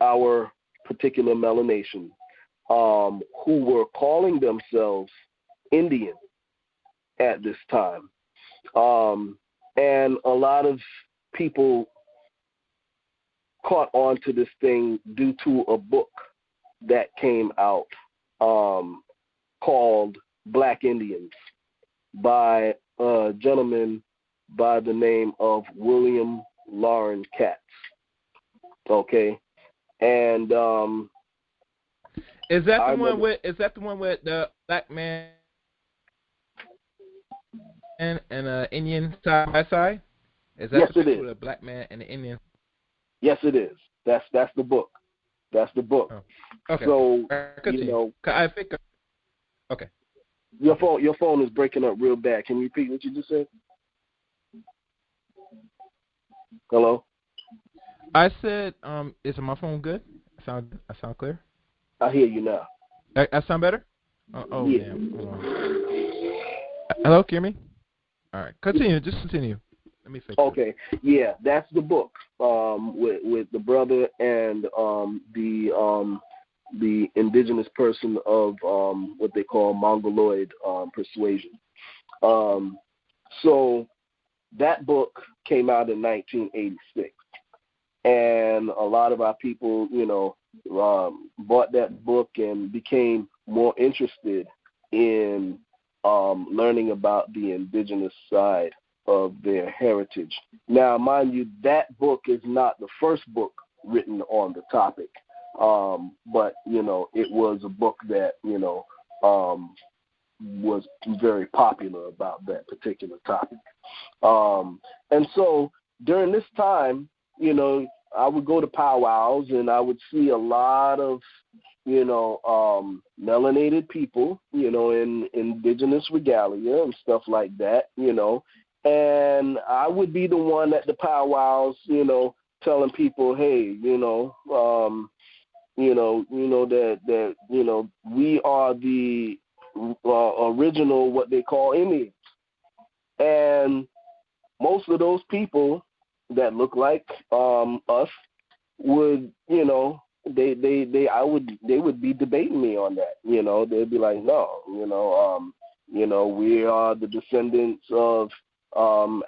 our particular melanation who were calling themselves Indian at this time. And a lot of people caught on to this thing due to a book that came out called Black Indians by a gentleman by the name of William Lauren Katz. Okay, and is that the one with the black man and Indian side by side? Is that yes, it is. The black man and the Indian? Yes, it is. That's the book. That's the book. Oh. Okay. So you know, I think. Okay. Your phone is breaking up real bad. Can you repeat what you just said? Hello? I said, is my phone good? I sound clear? I hear you now. I sound better? Oh yeah. damn. Hello, can you hear me? All right. Continue. Just continue. Let me fix Okay. it. Yeah, that's the book. With the brother and the indigenous person of what they call Mongoloid persuasion. So that book came out in 1986, and a lot of our people, bought that book and became more interested in learning about the indigenous side of their heritage. Now, mind you, that book is not the first book written on the topic, but it was a book that was very popular about that particular topic. And so during this time, I would go to powwows and I would see a lot of melanated people, in indigenous regalia and stuff like that, and I would be the one at the powwows, telling people, hey, that we are the original, what they call Indians. And most of those people that look like us would, they would be debating me on that. They'd be like, no, we are the descendants of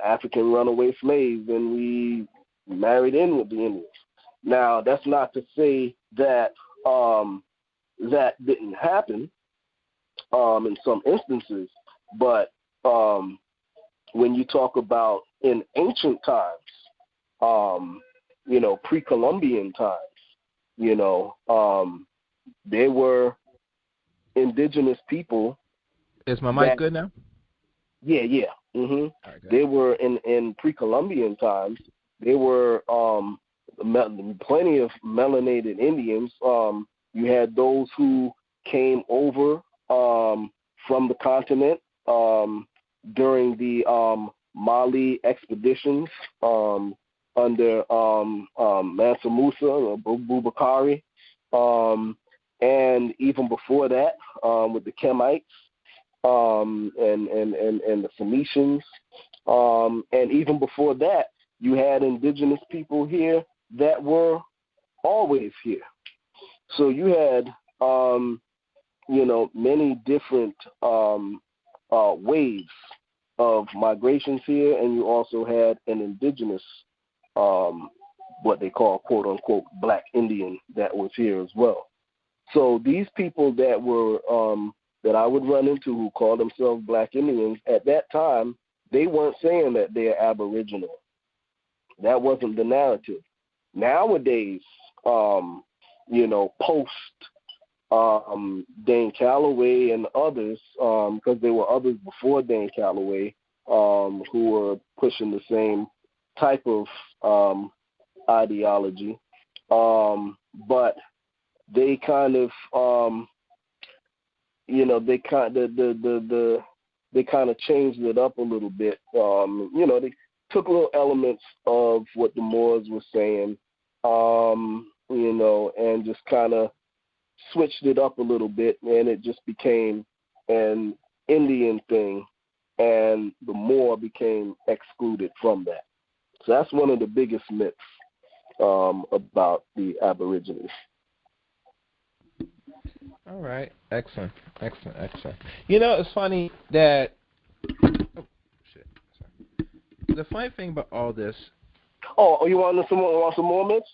African runaway slaves, and we married in with the Indians. Now, that's not to say that that didn't happen in some instances, but when you talk about in ancient times, pre-Columbian times, there were indigenous people. Is my mic good now? Yeah. Mm-hmm. Right, they were in pre-Columbian times. There were plenty of melanated Indians. You had those who came over from the continent during the Mali expeditions under Mansa Musa or Bubakari, and even before that with the Kemites and the Phoenicians, and even before that, you had indigenous people here that were always here. So you had many different waves of migrations here, and you also had an indigenous, what they call quote unquote Black Indian that was here as well. So these people that were that I would run into who call themselves Black Indians at that time, they weren't saying that they're Aboriginal. That wasn't the narrative. Nowadays, post Dane Calloway and others, because there were others before Dane Calloway who were pushing the same type of ideology, but they kind of, they kind of changed it up a little bit. They took little elements of what the Moors were saying, and just kind of switched it up a little bit, and it just became an Indian thing, and the Moor became excluded from that. So that's one of the biggest myths about the Aborigines. All right, excellent. It's funny that the funny thing about all this. Oh, you want some more myths?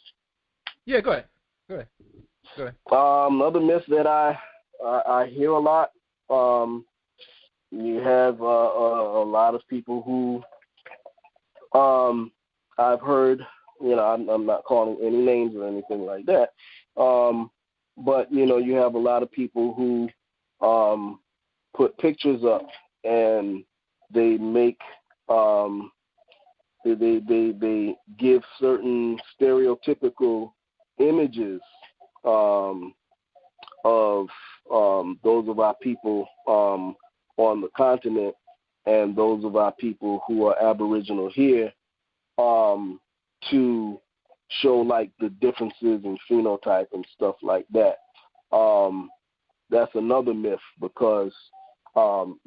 Yeah, go ahead. Another myth that I hear a lot. You have a lot of people who I've heard. I'm not calling any names or anything like that. But you have a lot of people who put pictures up, and they make they give certain stereotypical images of those of our people on the continent and those of our people who are Aboriginal here, to show like the differences in phenotype and stuff like that. That's another myth, because from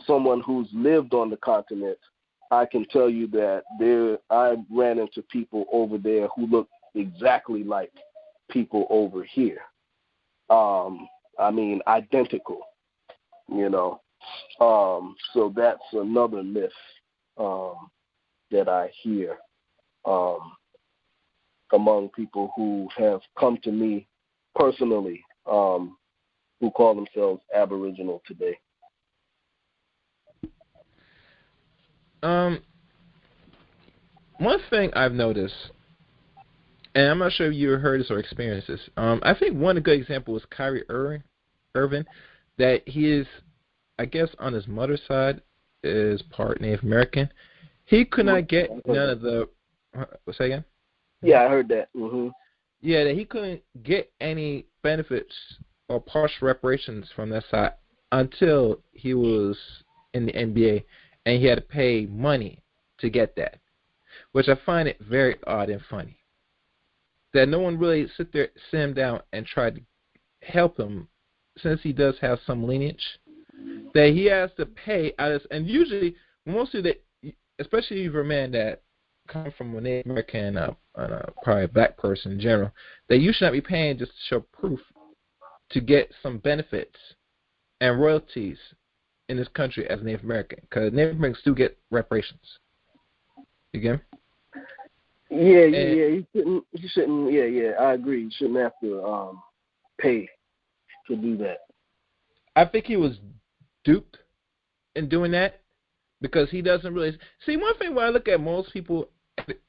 someone who's lived on the continent, I can tell you that I ran into people over there who look exactly like people over here. Identical, So that's another myth that I hear among people who have come to me personally, who call themselves Aboriginal today. One thing I've noticed, and I'm not sure if you heard this or experienced this, I think one good example was Kyrie Irving, that he is, I guess, on his mother's side, is part Native American. He could not get none of the, say again? Yeah, I heard that. Mm-hmm. Yeah, that he couldn't get any benefits or partial reparations from that side until he was in the NBA, and he had to pay money to get that, which I find it very odd and funny. That no one really sit him down and try to help him, since he does have some lineage, that he has to pay out of, and usually, mostly that, especially if you're a man that come from a Native American, probably a black person in general, that you should not be paying just to show proof to get some benefits and royalties in this country as a Native American, because Native Americans do get reparations. You get me? Yeah. You shouldn't. Yeah. I agree. You shouldn't have to pay to do that. I think he was duped in doing that, because he doesn't really see. One thing when I look at most people,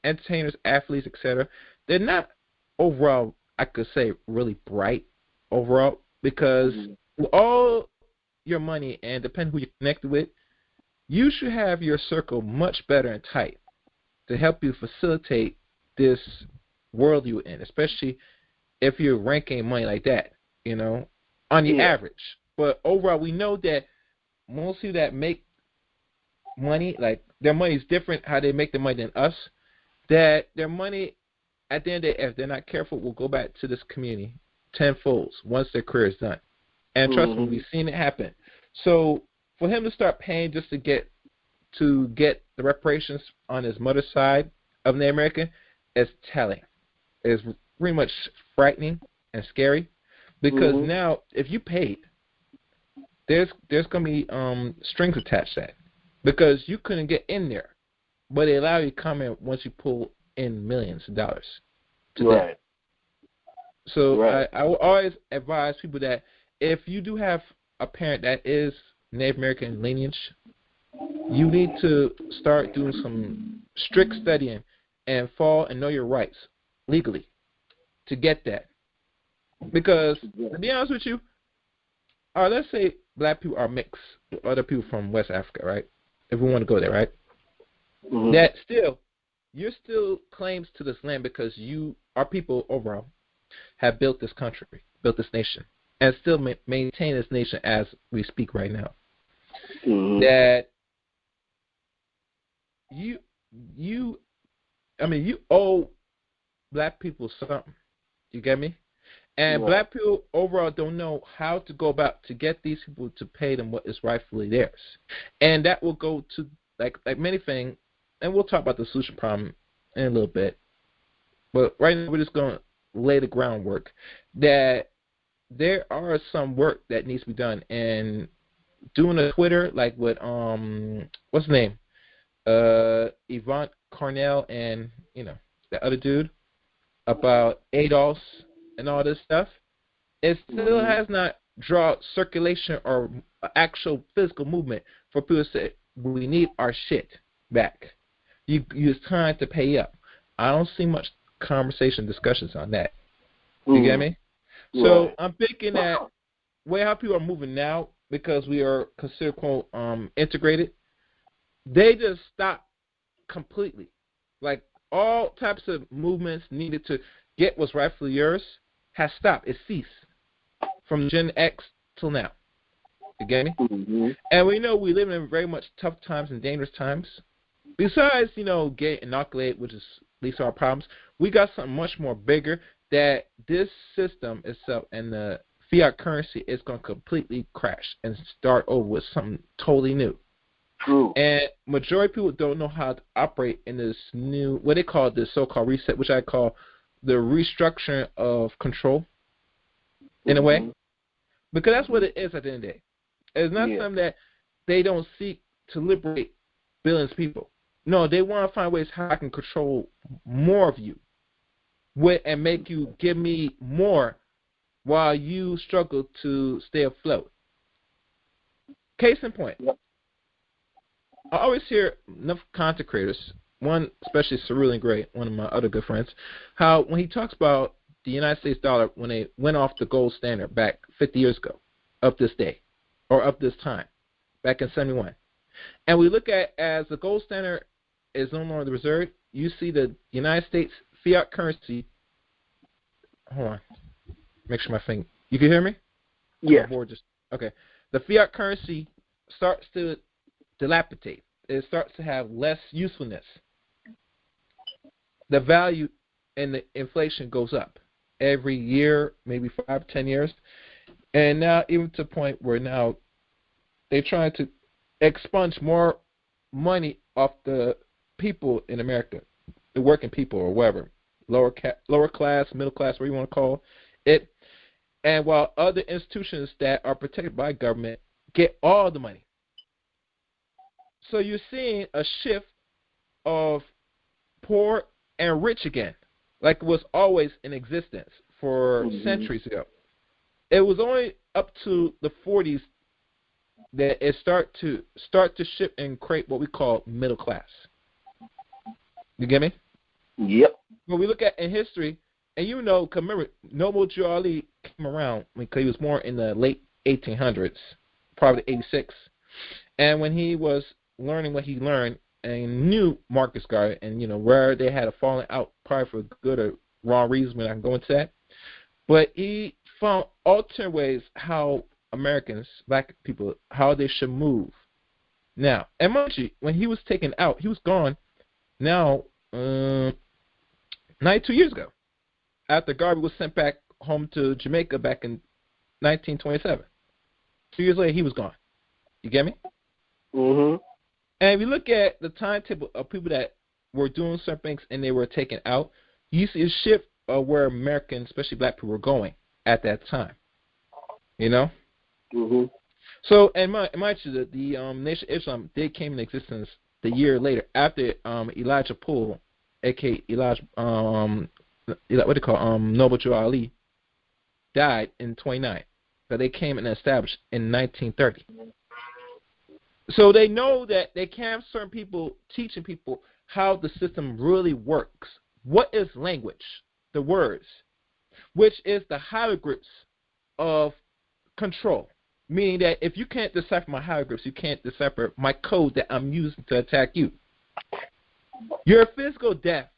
entertainers, athletes, etc., they're not overall, I could say, really bright overall, because with all your money and depending who you're connected with, you should have your circle much better and tight to help you facilitate this world you're in, especially if you're ranking money like that, on the average. But overall, we know that most people that make money, like their money is different how they make the money than us, that their money, at the end of the day, if they're not careful, will go back to this community tenfold once their career is done. And trust me, we've seen it happen. So for him to start paying just to get the reparations on his mother's side of Native American is telling. It's pretty much frightening and scary, because now if you paid, there's going to be strings attached to that. because you couldn't get in there, but they allow you to come in once you pull in millions of dollars to them. Right. So I will always advise people that if you do have a parent that is Native American lineage, you need to start doing some strict studying and fall and know your rights legally to get that. Because, to be honest with you, let's say black people are mixed with other people from West Africa, right? If we want to go there, right? Mm-hmm. That still, you're still claims to this land because our people overall, have built this country, built this nation, and still maintain this nation as we speak right now. Mm-hmm. That you owe black people something. You get me? And black people overall don't know how to go about to get these people to pay them what is rightfully theirs. And that will go to like many things, and we'll talk about the solution problem in a little bit. But right now we're just going to lay the groundwork that there are some work that needs to be done. And doing a Twitter like with what's his name? Yvonne Cornell and the other dude about ADOS and all this stuff, it still has not drawn circulation or actual physical movement for people to say, we need our shit back. It's time to pay up. I don't see much conversation, discussions on that. You get me? Right. So I'm thinking that way how people are moving now, because we are considered, quote, integrated, they just stop completely. Like all types of movements needed to get what's rightfully yours has stopped. It ceased from Gen X till now. You get me? Mm-hmm. And we know we live in very much tough times and dangerous times. Besides, getting inoculated, which is least our problems, we got something much more bigger, that this system itself and the fiat currency is going to completely crash and start over with something totally new. True. And majority of people don't know how to operate in this new, what they call this so-called reset, which I call the restructuring of control, in a way. Because that's what it is at the end of the day. It's not something that they don't seek to liberate billions of people. No, they want to find ways how I can control more of you and make you give me more while you struggle to stay afloat. Case in point. Yep. I always hear enough content creators, one especially Cerulean Gray, one of my other good friends, how when he talks about the United States dollar when they went off the gold standard back 50 years ago, up this day, or up this time, back in 71. And we look at as the gold standard is no longer the reserve, you see the United States fiat currency. Hold on. Make sure my thing. You can hear me? Yeah. Okay. The fiat currency starts to dilapidate. It starts to have less usefulness. The value and the inflation goes up every year, maybe 5 to 10 years. And now even to the point where now they're trying to expunge more money off the people in America, the working people or whatever, lower class, middle class, whatever you want to call it. And while other institutions that are protected by government get all the money. So you're seeing a shift of poor and rich again, like it was always in existence for centuries ago. It was only up to the 40s that it start to shift and create what we call middle class. You get me? Yep. When we look at in history, and remember, Noble Drew Ali came around because he was more in the late 1800s, probably 86. And when he was learning what he learned and knew Marcus Garvey and, where they had a falling out, probably for good or wrong reasons, when I can go into that. But he found alternate ways how Americans, black people, how they should move. Now, and mind you, when he was taken out, he was gone now 92 years ago, after Garvey was sent back home to Jamaica back in 1927. 2 years later, he was gone. You get me? Mm-hmm. And if you look at the timetable of people that were doing certain things and they were taken out, you see a shift of where Americans, especially black people, were going at that time. Mm-hmm. So, and mind you, the Nation of Islam did came into existence the year later after Elijah Poole, aka Elijah, what do they call Noble Drew Ali, died in 29. So they came and established in 1930. So they know that they can have certain people teaching people how the system really works. What is language? The words, which is the hieroglyphs of control. Meaning that if you can't decipher my hieroglyphs, you can't decipher my code that I'm using to attack you. Your physical death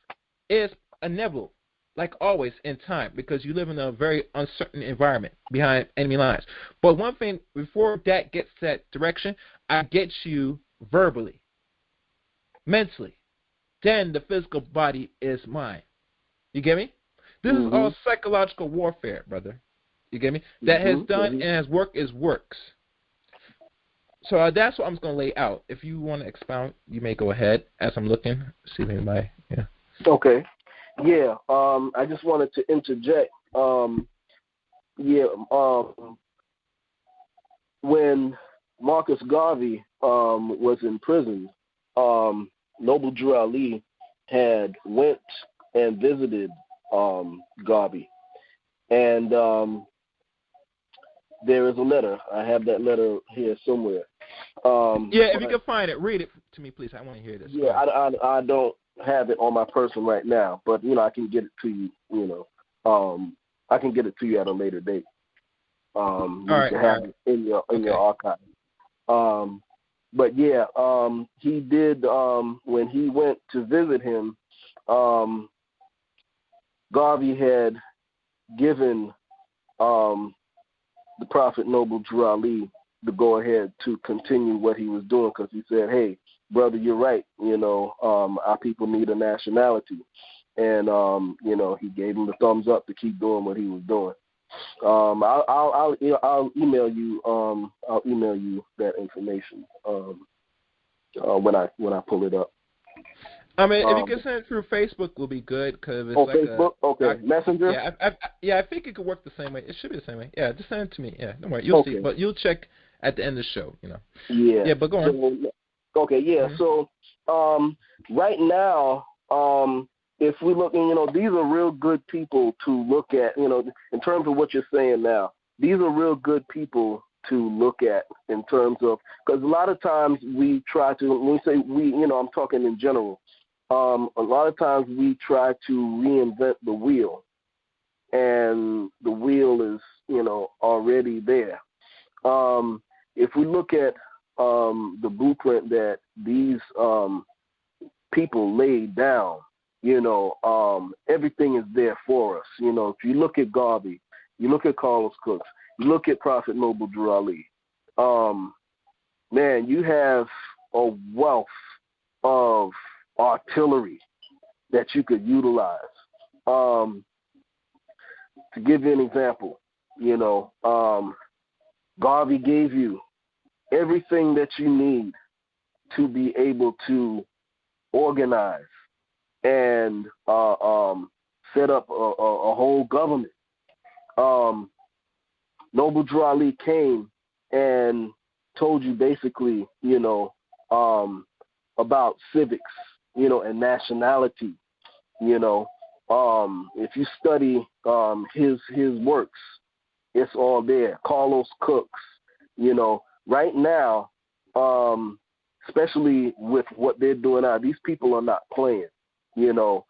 is inevitable, like always, in time, because you live in a very uncertain environment behind enemy lines. But one thing, before that gets that direction, I get you verbally, mentally. Then the physical body is mine. You get me? This is all psychological warfare, brother. You get me? That has done and has worked is works. So that's what I'm going to lay out. If you want to expound, you may go ahead as I'm looking. See if anybody, yeah. Okay. Yeah. I just wanted to interject. When Marcus Garvey was in prison, Noble Drew Ali had went and visited Garvey, and there is a letter. I have that letter here somewhere. If you can find it, read it to me, please. I want to hear this. Yeah, I don't have it on my person right now, but I can get it to you. I can get it to you at a later date. You can have it in your archive. But yeah, he did when he went to visit him. Garvey had given the Prophet Noble Drew Ali the go ahead to continue what he was doing, because he said, "Hey, brother, you're right. Our people need a nationality," and he gave him the thumbs up to keep doing what he was doing. I'll email you. I'll email you that information when I pull it up. I mean, if you can send it through Facebook, will be good, because it's Facebook. Messenger. I think it could work the same way. It should be the same way. Yeah, just send it to me. Yeah, don't worry, you'll see. But you'll check at the end of the show. Yeah. Yeah, but go on. Okay. Yeah. So right now, if we look, these are real good people to look at. In terms of what you're saying now, these are real good people to look at in terms of, because a lot of times we try to, when we say we, I'm talking in general. A lot of times we try to reinvent the wheel, and the wheel is, already there. If we look at the blueprint that these people laid down, everything is there for us. If you look at Garvey, you look at Carlos Cooks, you look at Prophet Noble Drew Ali, man, you have a wealth of artillery that you could utilize. To give you an example, Garvey gave you everything that you need to be able to organize and set up a whole government. Noble Drew Ali came and told you basically, about civics, and nationality. If you study his works, it's all there. Carlos Cooks, right now, especially with what they're doing now, these people are not playing. They're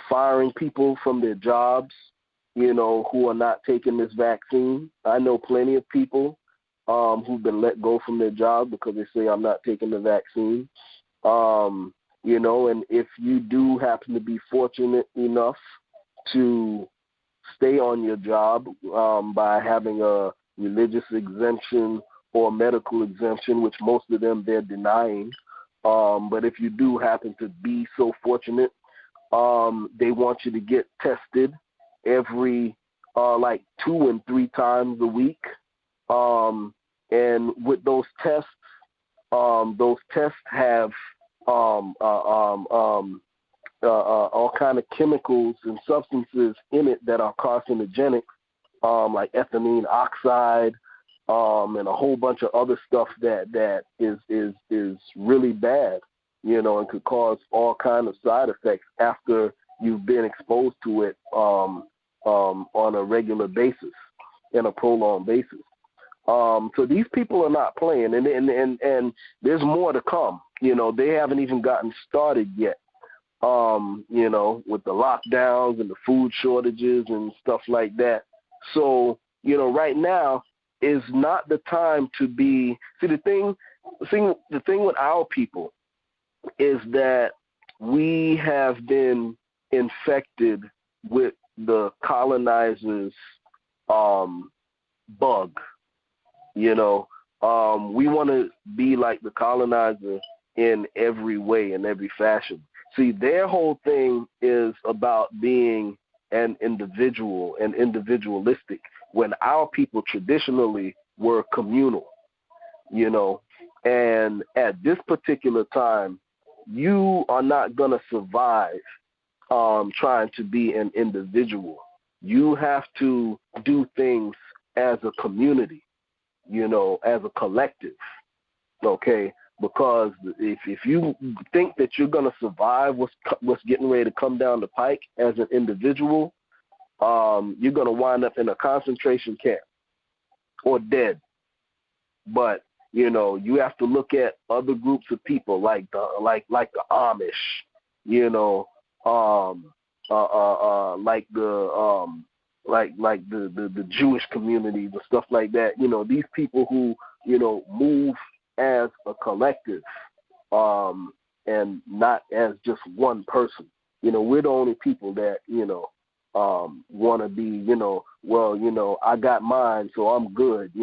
firing people from their jobs, who are not taking this vaccine. I know plenty of people who've been let go from their job because they say, I'm not taking the vaccine. And if you do happen to be fortunate enough to stay on your job by having a religious exemption or medical exemption, which most of them they're denying, but if you do happen to be so fortunate, they want you to get tested every 2 and 3 times a week. And with those tests have all kind of chemicals and substances in it that are carcinogenic, like ethylene oxide, and a whole bunch of other stuff that is really bad, and could cause all kinds of side effects after you've been exposed to it on a regular basis, in a prolonged basis. So these people are not playing, and there's more to come. They haven't even gotten started yet. With the lockdowns and the food shortages and stuff like that. So, right now is not the time to be. See, the thing with our people is that we have been infected with the colonizers' bug. We want to be like the colonizer in every way, in every fashion. See, their whole thing is about being an individual and individualistic, when our people traditionally were communal, and at this particular time, you are not going to survive trying to be an individual. You have to do things as a community, as a collective, okay? Because if you think that you're going to survive what's getting ready to come down the pike as an individual, you're going to wind up in a concentration camp or dead. But, you have to look at other groups of people like the Amish, like the Jewish communities and stuff like that. These people who, move as a collective, and not as just one person. We're the only people that, want to be, I got mine, so I'm good, I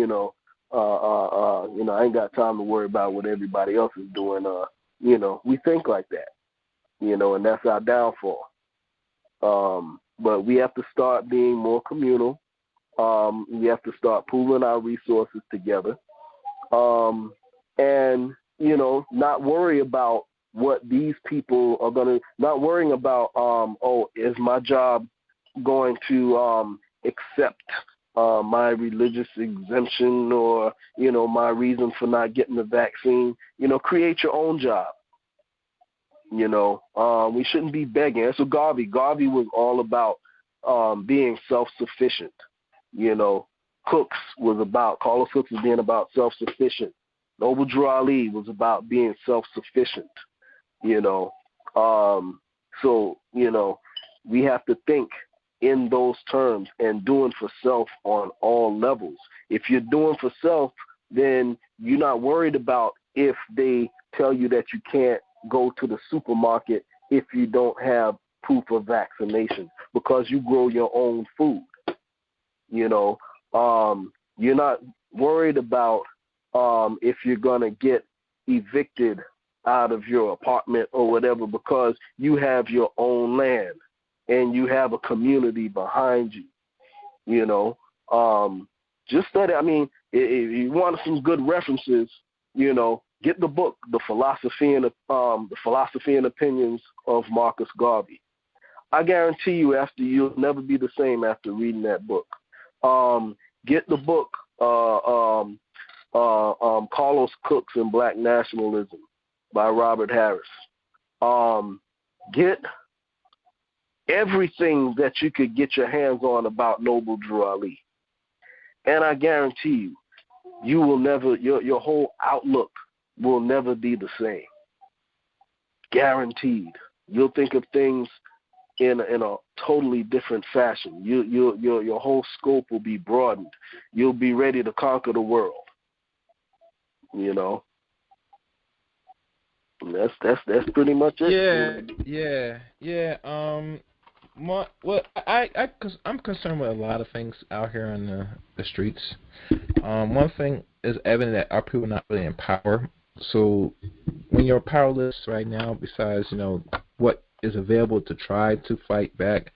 ain't got time to worry about what everybody else is doing. We think like that, and that's our downfall. But we have to start being more communal. We have to start pooling our resources together. And, not worry about what these people are not worrying about, is my job going to accept my religious exemption or, my reason for not getting the vaccine? Create your own job. We shouldn't be begging. That's what Garvey was all about, being self-sufficient. Carlos Hooks was being about self-sufficient. Noble Drew Ali was about being self-sufficient, So, we have to think in those terms and doing for self on all levels. If you're doing for self, then you're not worried about if they tell you that you can't go to the supermarket if you don't have proof of vaccination because you grow your own food. You're not worried about if you're going to get evicted out of your apartment or whatever because you have your own land and you have a community behind you. Just study. I mean, if you want some good references, get the book, The Philosophy and Opinions of Marcus Garvey. I guarantee you'll never be the same after reading that book. Get the book, Carlos Hooks and Black Nationalism by Robert Harris. Get everything that you could get your hands on about Noble Drew Ali. And I guarantee you will never, your whole outlook will never be the same. Guaranteed. You'll think of things in a totally different fashion. Your whole scope will be broadened. You'll be ready to conquer the world. And that's pretty much it. Yeah. I'm concerned with a lot of things out here on the streets. One thing is evident that our people are not really in power. So when you're powerless right now, besides what is available to try to fight back,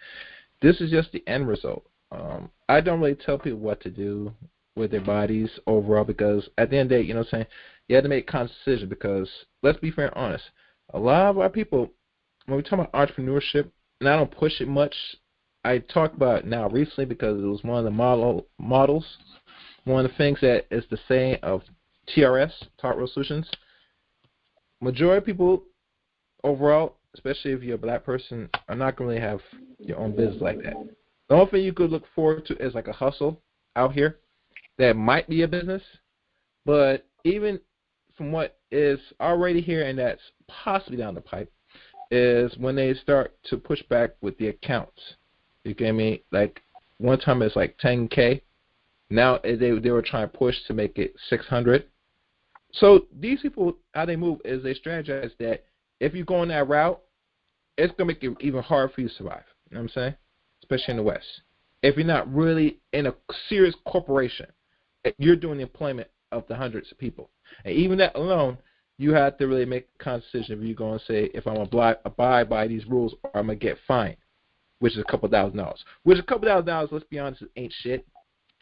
this is just the end result. I don't really tell people what to do with their bodies overall because at the end of the day, you have to make a conscious decision because let's be fair and honest. A lot of our people, when we talk about entrepreneurship, and I don't push it much I talked about it now recently because it was one of the models. One of the things that is the saying of T.R.S, Top Real Solutions. Majority of people overall, especially if you're a black person, are not going to really have your own business like that. The only thing you could look forward to is like a hustle out here that might be a business, but even from what is already here and that's possibly down the pipe is when they start to push back with the accounts. You get me? Like one time it's like 10K. Now they were trying to push to make it 600. So these people, how they move is they strategize that if you go on that route, it's going to make it even harder for you to survive. You know what I'm saying? Especially in the West. If you're not really in a serious corporation, you're doing the employment of the hundreds of people. And even that alone, you have to really make a conscious decision if you're going to say, if I'm going to abide by these rules or I'm going to get fined, which is a couple $1,000. Which a couple $1,000, let's be honest, ain't shit.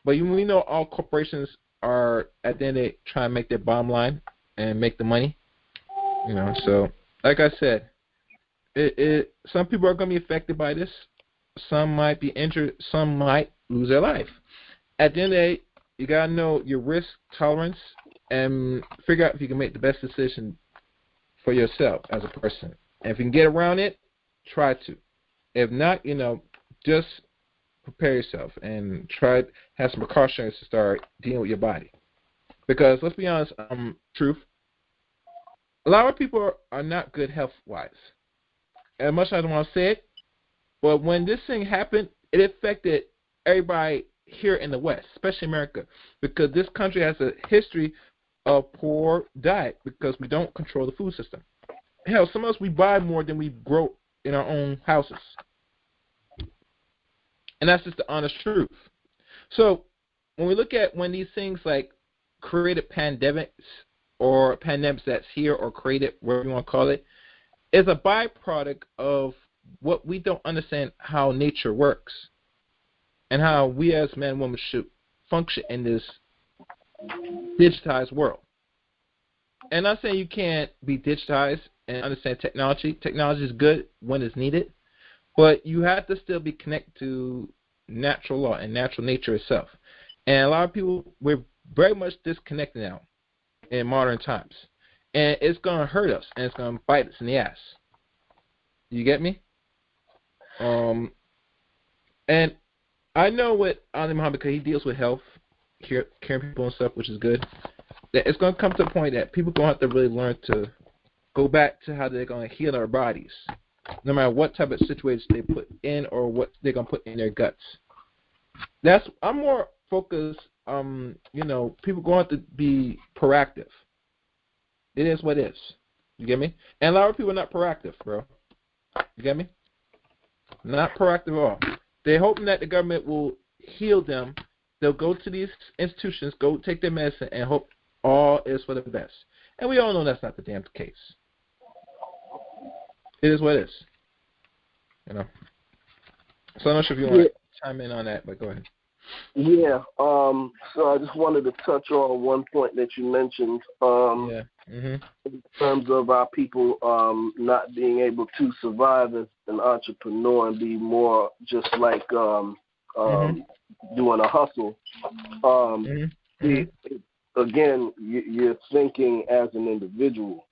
But we know all corporations are, at the end of the day, trying to make their bottom line and make the money. You know, so, like I said, some people are going to be affected by this. Some might be injured. Some might lose their life. At the end of the day, you got to know your risk tolerance and figure out if you can make the best decision for yourself as a person. And if you can get around it, try to. If not, just prepare yourself and try to have some precautions to start dealing with your body. Because let's be honest, truth, a lot of people are not good health-wise. As much as I don't want to say it, but when this thing happened, it affected everybody here in the West, especially America, because this country has a history of poor diet because we don't control the food system. Hell, some of us, we buy more than we grow in our own houses. And that's just the honest truth. So when we look at when these things like created pandemics or pandemics that's here or created, whatever you want to call it, is a byproduct of what we don't understand how nature works and how we as men and women should function in this digitized world. And I'm not saying you can't be digitized and understand technology. Technology is good when it's needed, but you have to still be connected to natural law and natural nature itself. And a lot of people, we're very much disconnected now in modern times. And it's going to hurt us, and it's going to bite us in the ass. You get me? And I know with Ali Muhammad, because he deals with health, caring people and stuff, which is good, that it's going to come to a point that people are going to have to really learn to go back to how they're going to heal their bodies, no matter what type of situation they put in or what they're going to put in their guts. I'm more focused, people going to be proactive. It is what it is. You get me? And a lot of people are not proactive, bro. You get me? Not proactive at all. They're hoping that the government will heal them. They'll go to these institutions, go take their medicine, and hope all is for the best. And we all know that's not the damn case. It is what it is. So I'm not sure if you want to chime in on that, but go ahead. Yeah. So I just wanted to touch on one point that you mentioned. In terms of our people not being able to survive as an entrepreneur and be more just like doing a hustle. Again, you're thinking as an individual.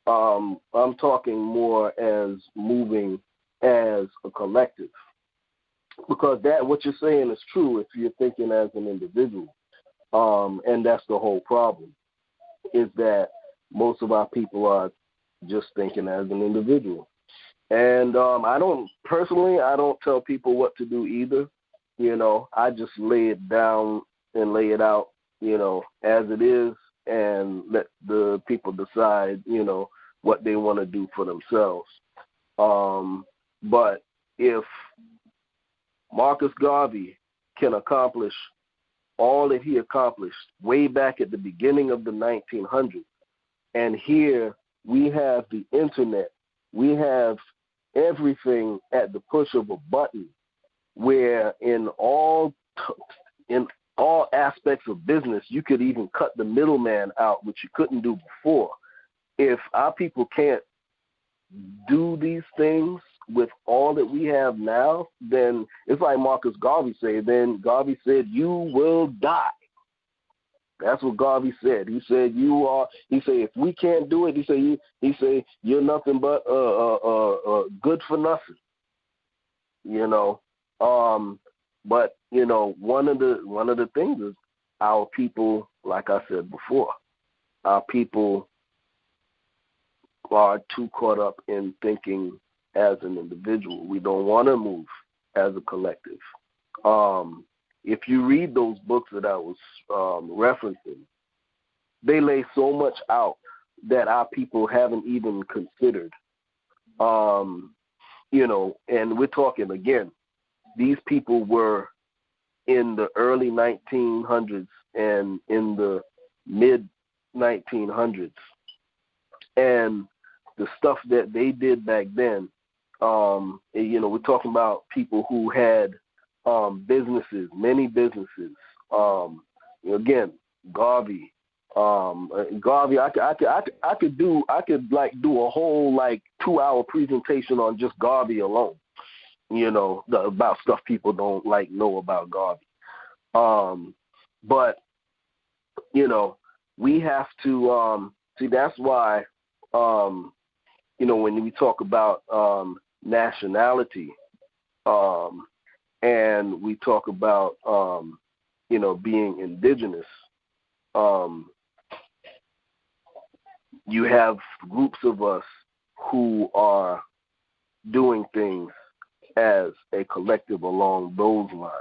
I'm talking more as moving as a collective. Because what you're saying is true if you're thinking as an individual. And that's the whole problem, is that most of our people are just thinking as an individual. And I don't tell people what to do either. I just lay it down and lay it out, as it is, and let the people decide, what they want to do for themselves. But if Marcus Garvey can accomplish all that he accomplished way back at the beginning of the 1900s, and here we have the internet, we have everything at the push of a button, where in all aspects of business you could even cut the middleman out, which you couldn't do before. If our people can't do these things with all that we have now, then it's like Marcus Garvey said. Then Garvey said, "You will die." That's what Garvey said. He said, He said, if we can't do it, he said, you're nothing but good for nothing. You know. But you know, one of the things is our people, like I said before, our people are too caught up in thinking as an individual. We don't want to move as a collective. If you read those books that I was referencing, they lay so much out that our people haven't even considered. You know, and we're talking again, these people were in the early 1900s and in the mid 1900s, and the stuff that they did back then. You know, we're talking about people who had businesses, many businesses. Again, Garvey. Garvey, I could do a whole 2-hour presentation on just Garvey alone. You know, about stuff people don't know about Garvey. But you know, we have to see. That's why you know, when we talk about nationality. And we talk about, you know, being indigenous. You have groups of us who are doing things as a collective along those lines.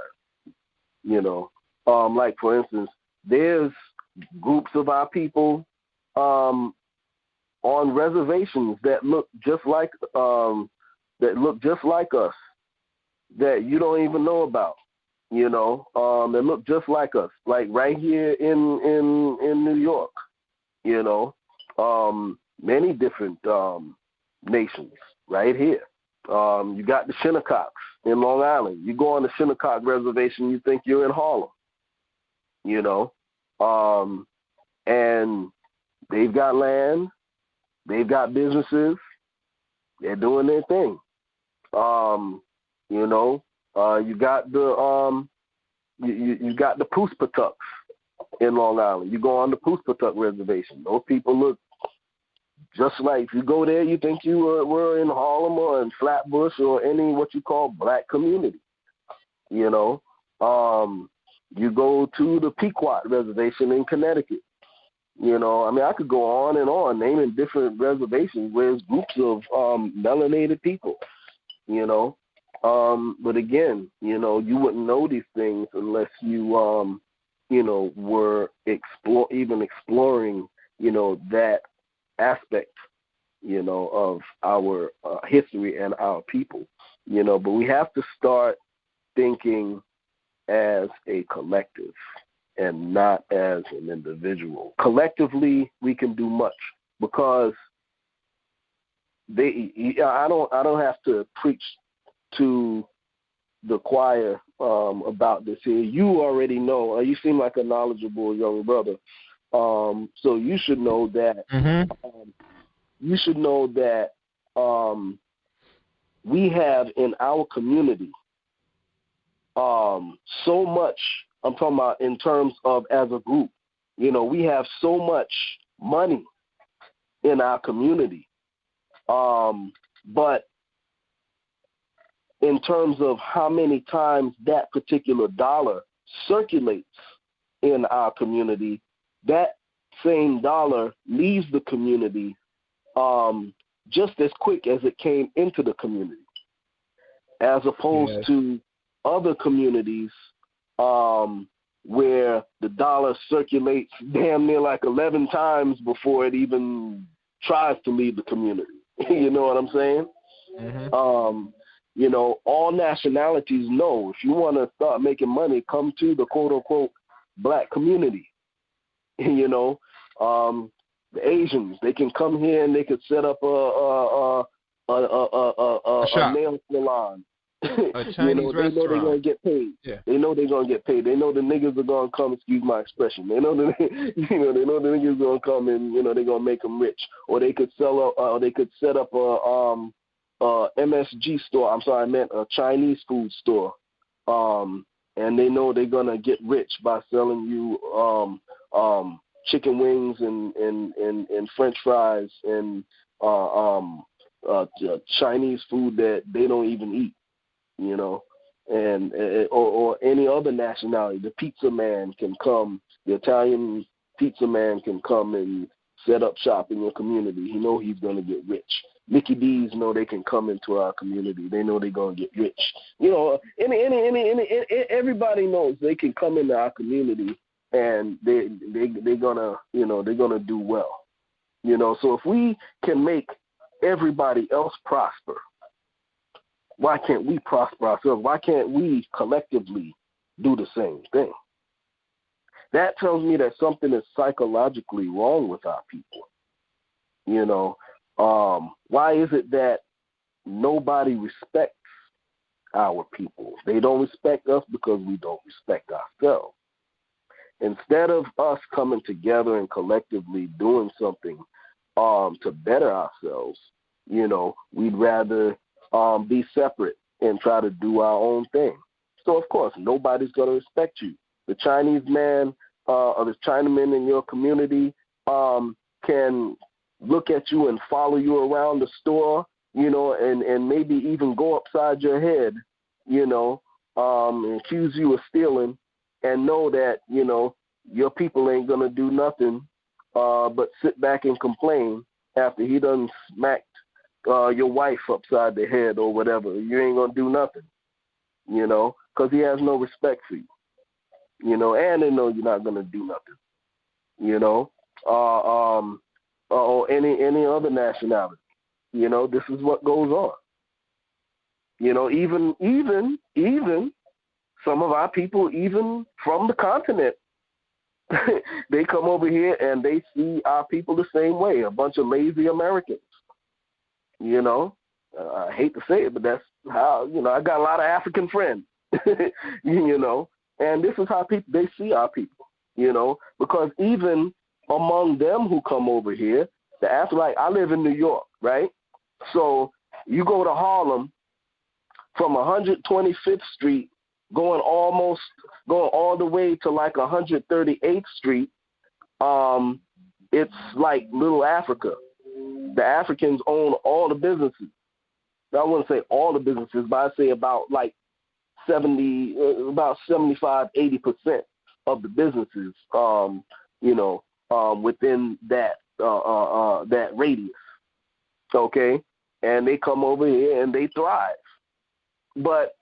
You know, like for instance, there's groups of our people on reservations that look just like us, that you don't even know about, you know, that look just like us, like right here in New York, you know, many different nations right here. You got the Shinnecock in Long Island. You go on the Shinnecock reservation, you think you're in Harlem, you know, and they've got land, they've got businesses, they're doing their thing. You know, you got the you got the Poospatucks in Long Island. You go on the Poospatuck reservation. Those people look just like, if you go there, you think you were in Harlem or in Flatbush or any what you call black community. You know, you go to the Pequot reservation in Connecticut. You know, I mean, I could go on and on naming different reservations where there's groups of melanated people. You know. But again, you know, you wouldn't know these things unless you, you know, were exploring, you know, that aspect, you know, of our history and our people, you know. But we have to start thinking as a collective and not as an individual. Collectively, we can do much because I don't have to preach to the choir about this here. You already know. You seem like a knowledgeable young brother, so you should know that. You should know that we have in our community so much. I'm talking about in terms of as a group. You know, we have so much money in our community, but in terms of how many times that particular dollar circulates in our community, that same dollar leaves the community just as quick as it came into the community, as opposed to other communities where the dollar circulates damn near 11 times before it even tries to leave the community. You know what I'm saying? You know, all nationalities know if you want to start making money, come to the quote-unquote black community. You know, the Asians, they can come here and they could set up a nail salon. A Chinese they know they're going to get paid. Yeah. They know they're going to get paid. They know the niggas are going to come, excuse my expression. They know the niggas are going to come and, you know, they're going to make them rich. Or they could set up a MSG store. I'm sorry, I meant a Chinese food store. And they know they're gonna get rich by selling you chicken wings and French fries and Chinese food that they don't even eat, you know, and or any other nationality. The pizza man can come, the Italian pizza man can come and set up shop in your community. He know he's going to get rich. Mickey D's know they can come into our community. They know they're going to get rich. You know, everybody knows they can come into our community and they're gonna, you know, they're gonna do well. You know, so if we can make everybody else prosper, why can't we prosper ourselves? Why can't we collectively do the same thing? That tells me that something is psychologically wrong with our people. You know, why is it that nobody respects our people? They don't respect us because we don't respect ourselves. Instead of us coming together and collectively doing something to better ourselves, you know, we'd rather be separate and try to do our own thing. So, of course, nobody's going to respect you. The Chinese man or the Chinaman in your community can look at you and follow you around the store, you know, and maybe even go upside your head, you know, and accuse you of stealing, and know that, you know, your people ain't going to do nothing but sit back and complain after he done smacked your wife upside the head or whatever. You ain't going to do nothing, you know, because he has no respect for you, you know, and they know you're not going to do nothing, you know, or any other nationality. You know, this is what goes on. You know, even some of our people, even from the continent, they come over here and they see our people the same way, a bunch of lazy Americans. You know, I hate to say it, but that's how, you know, I got a lot of African friends, you know, and this is how they see our people, you know, because even among them who come over here, like I live in New York, right? So you go to Harlem from 125th Street, going all the way to like 138th Street, it's like little Africa. The Africans own all the businesses. I wouldn't say all the businesses, but I'd say about like 75, 80% of the businesses, you know, within that radius. Okay, and they come over here and they thrive. But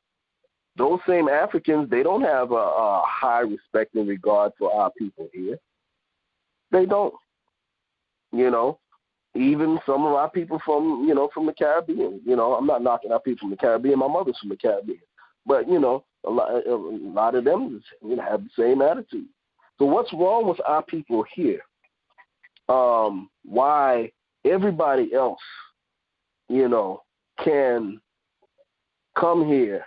those same Africans, they don't have a high respect and regard for our people here. They don't. You know, even some of our people from the Caribbean, you know, I'm not knocking our people from the Caribbean. My mother's from the Caribbean. But, you know, a lot of them, you know, have the same attitude. So what's wrong with our people here? Why everybody else, you know, can come here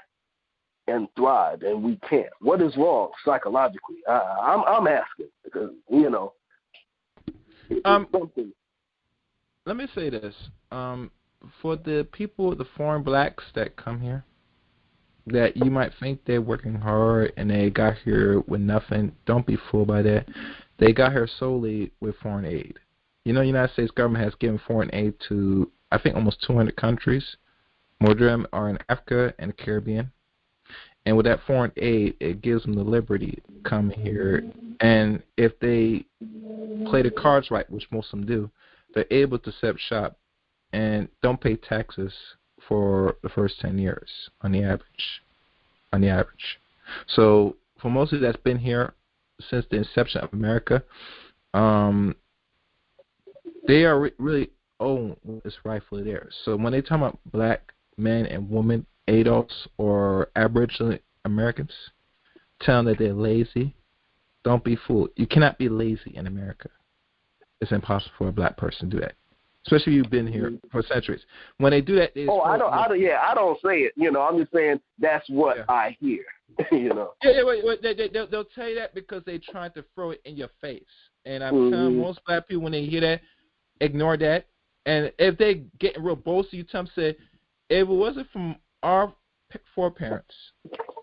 and thrive and we can't? What is wrong psychologically? I'm asking because, you know, something. Let me say this. For the people, the foreign blacks that come here, that you might think they're working hard and they got here with nothing, don't be fooled by that. They got here solely with foreign aid. You know, the United States government has given foreign aid to, I think, almost 200 countries. More of them are in Africa and the Caribbean. And with that foreign aid, it gives them the liberty to come here. And if they play the cards right, which most of them do, they're able to set up shop and don't pay taxes for the first 10 years on the average. So for most of that's been here since the inception of America, they are really own what is rightfully theirs. So when they talk about black men and women, adults or Aboriginal Americans, tell them that they're lazy, don't be fooled. You cannot be lazy in America. It's impossible for a black person to do that, especially if you've been here for centuries. When they do that, I don't say it. You know, I'm just saying that's what I hear. You know. They'll tell you that because they're trying to throw it in your face. And I'm telling most black people when they hear that, ignore that. And if they get real boastful, you tell them, say, if it wasn't from our foreparents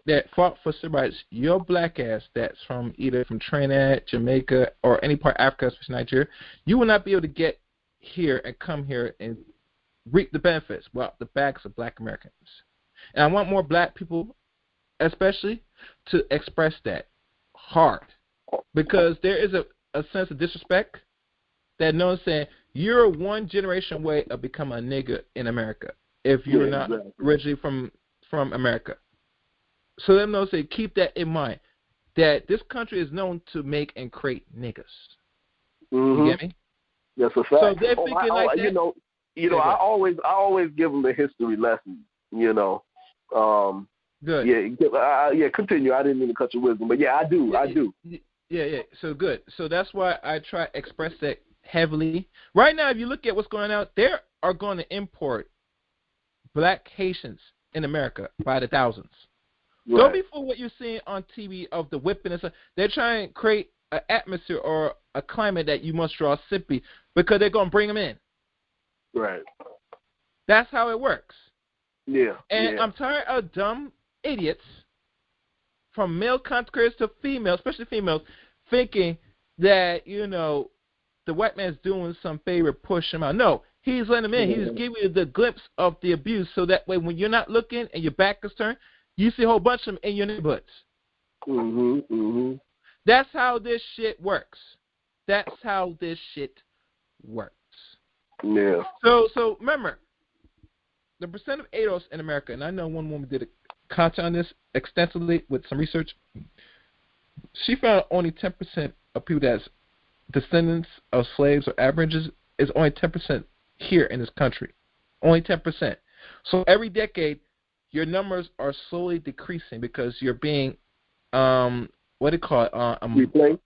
that fought for civil rights, your black ass that's from either from Trinidad, Jamaica, or any part of Africa, especially Nigeria, you will not be able to get here and come here and reap the benefits, well, the backs of black Americans. And I want more black people, especially, to express that hard. Because there is a sense of disrespect that no one's saying, you're one generation away of becoming a nigger in America if you're not originally from America. So let them know, say, keep that in mind, that this country is known to make and create niggas. You get me? That's a fact. So they're thinking like that. You know, I always give them the history lesson. Good. Yeah. Continue. I didn't mean to cut your wisdom, but I do. Yeah. So good. So that's why I try to express that heavily. Right now, if you look at what's going on, they are going to import black Haitians in America by the thousands. Right. Don't be fooled what you're seeing on TV of the whipping and stuff. They're trying to create an atmosphere or a climate that you must draw sympathy because they're going to bring them in. Right. That's how it works. Yeah. And I'm tired of dumb idiots, from male content creators to females, especially females, thinking that, the white man's doing some favor, push him out. No, he's letting them in. He's giving you the glimpse of the abuse so that way when you're not looking and your back is turned, you see a whole bunch of them in your neighborhoods. That's how this shit works. Yeah. So remember, the percent of ADOS in America, and I know one woman did a content on this extensively with some research. She found only 10% of people that's descendants of slaves or Aborigines is only 10% here in this country. Only 10%. So every decade, your numbers are slowly decreasing because you're being, what do you call it? Replaced?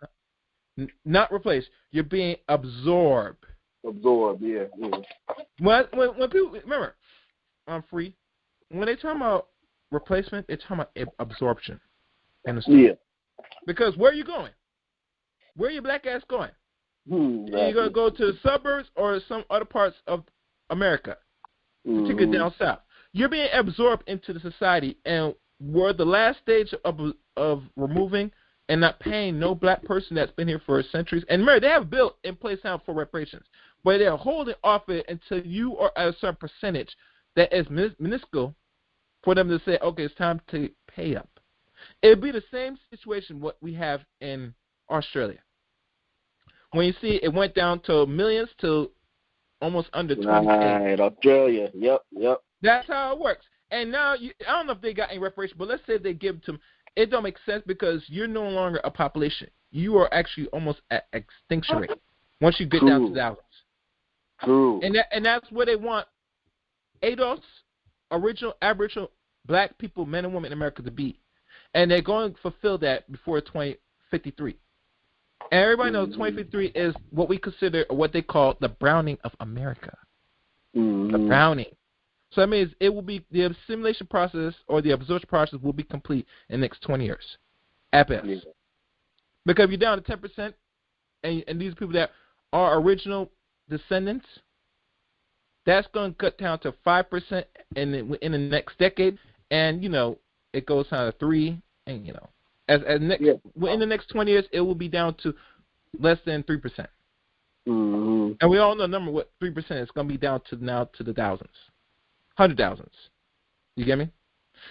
Not replaced. You're being absorbed. Absorbed, yeah. When people, remember, I'm free. When they talk about replacement, they're talking about absorption. Yeah. Because where are you going? Where are your black ass going? Are you going to go to the suburbs or some other parts of America, particularly down south? You're being absorbed into the society, and we're the last stage of removing and not paying no black person that's been here for centuries. And remember, they have a bill in place now for reparations, but they're holding off it until you are at a certain percentage that is minuscule for them to say, okay, it's time to pay up. It'd be the same situation what we have in Australia. When you see it went down to millions to almost under 20. Right, Australia. Yep. That's how it works. And now, I don't know if they got any reparation, but let's say they give it to them. It don't make sense because you're no longer a population. You are actually almost at extinction rate once you get down to thousands. True. And that's where they want ADOS, original Aboriginal black people, men and women in America to be. And they're going to fulfill that before 2053. And everybody knows 2053 is what we consider, or what they call the browning of America. The browning. So that means it will be, the assimilation process or the absorption process will be complete in the next 20 years, at best. Because if you're down to 10%, and these people that are original descendants, that's going to cut down to 5% in the next decade, and it goes down to 3%, and in the next 20 years, it will be down to less than 3%. And we all know the number what 3% is going to be down to now to the thousands. 100,000s. You get me?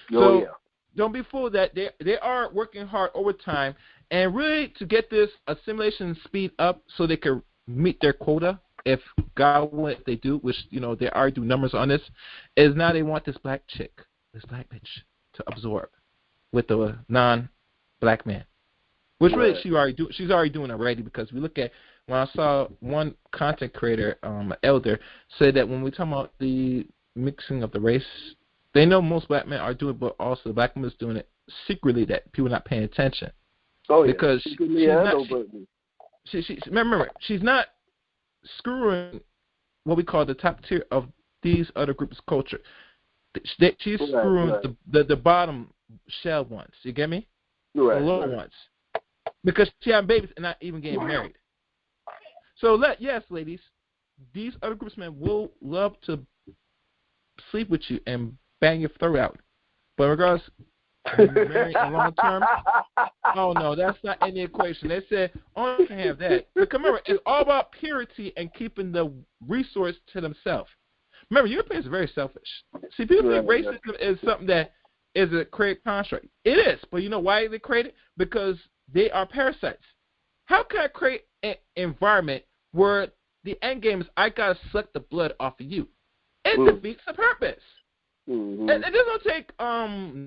Don't be fooled that they are working hard overtime and really to get this assimilation speed up so they can meet their quota. If God willing, they do, which they already do numbers on this, is now they want this black chick, this black bitch, to absorb with the non-black man, which really she's already doing already. Because we look at when I saw one content creator, elder, say that when we talk about the mixing of the race, they know most black men are doing it, but also the black woman is doing it secretly that people are not paying attention. Because remember, she's not screwing what we call the top tier of these other groups' culture. She's screwing the bottom shell ones. You get me? The lower ones. Because she having babies and not even getting married. So yes, ladies, these other groups of men will love to sleep with you and bang your throat out. But in regards to marrying a long term, oh no, that's not in the equation. They said, oh, you can have that. But remember, it's all about purity and keeping the resource to themselves. Remember, Europeans are very selfish. See, people think racism is something that is a created construct. It is, but you know why they create it? Because they are parasites. How can I create an environment where the end game is I gotta suck the blood off of you? It defeats the purpose. Mm-hmm. And it doesn't take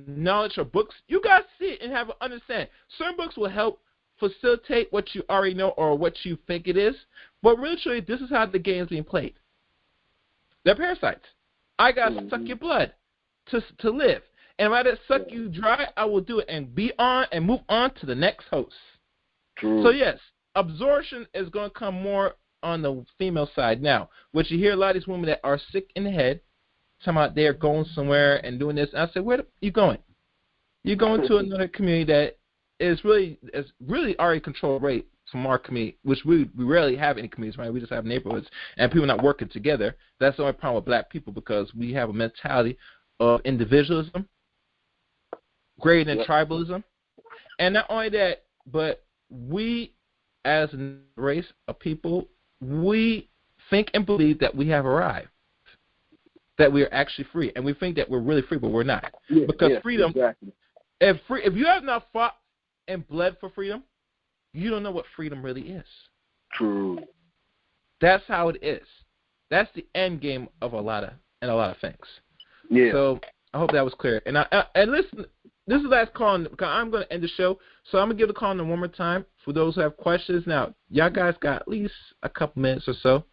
knowledge or books. You gotta see it and have an understanding. Certain books will help facilitate what you already know or what you think it is, but really, truly, this is how the game is being played. They're parasites. I gotta suck your blood to live, and if I just suck you dry, I will do it and be on and move on to the next host. True. So yes, absorption is going to come more on the female side now, which you hear a lot of these women that are sick in the head, talking about they're going somewhere and doing this. And I said, where are you going? You're going to another community that is really already controlled rate from our community, which we rarely have any communities, right? We just have neighborhoods and people not working together. That's the only problem with black people, because we have a mentality of individualism greater than tribalism. And not only that, but we as a race of people, we think and believe that we have arrived, that we are actually free, and we think that we're really free, but we're not. Because freedom, if you have not fought and bled for freedom, you don't know what freedom really is. True. That's how it is. That's the end game of a lot of things. Yeah. So I hope that was clear. And listen, this is the last call, because I'm going to end the show. So I'm going to give the call number one more time for those who have questions. Now, y'all guys got at least a couple minutes or so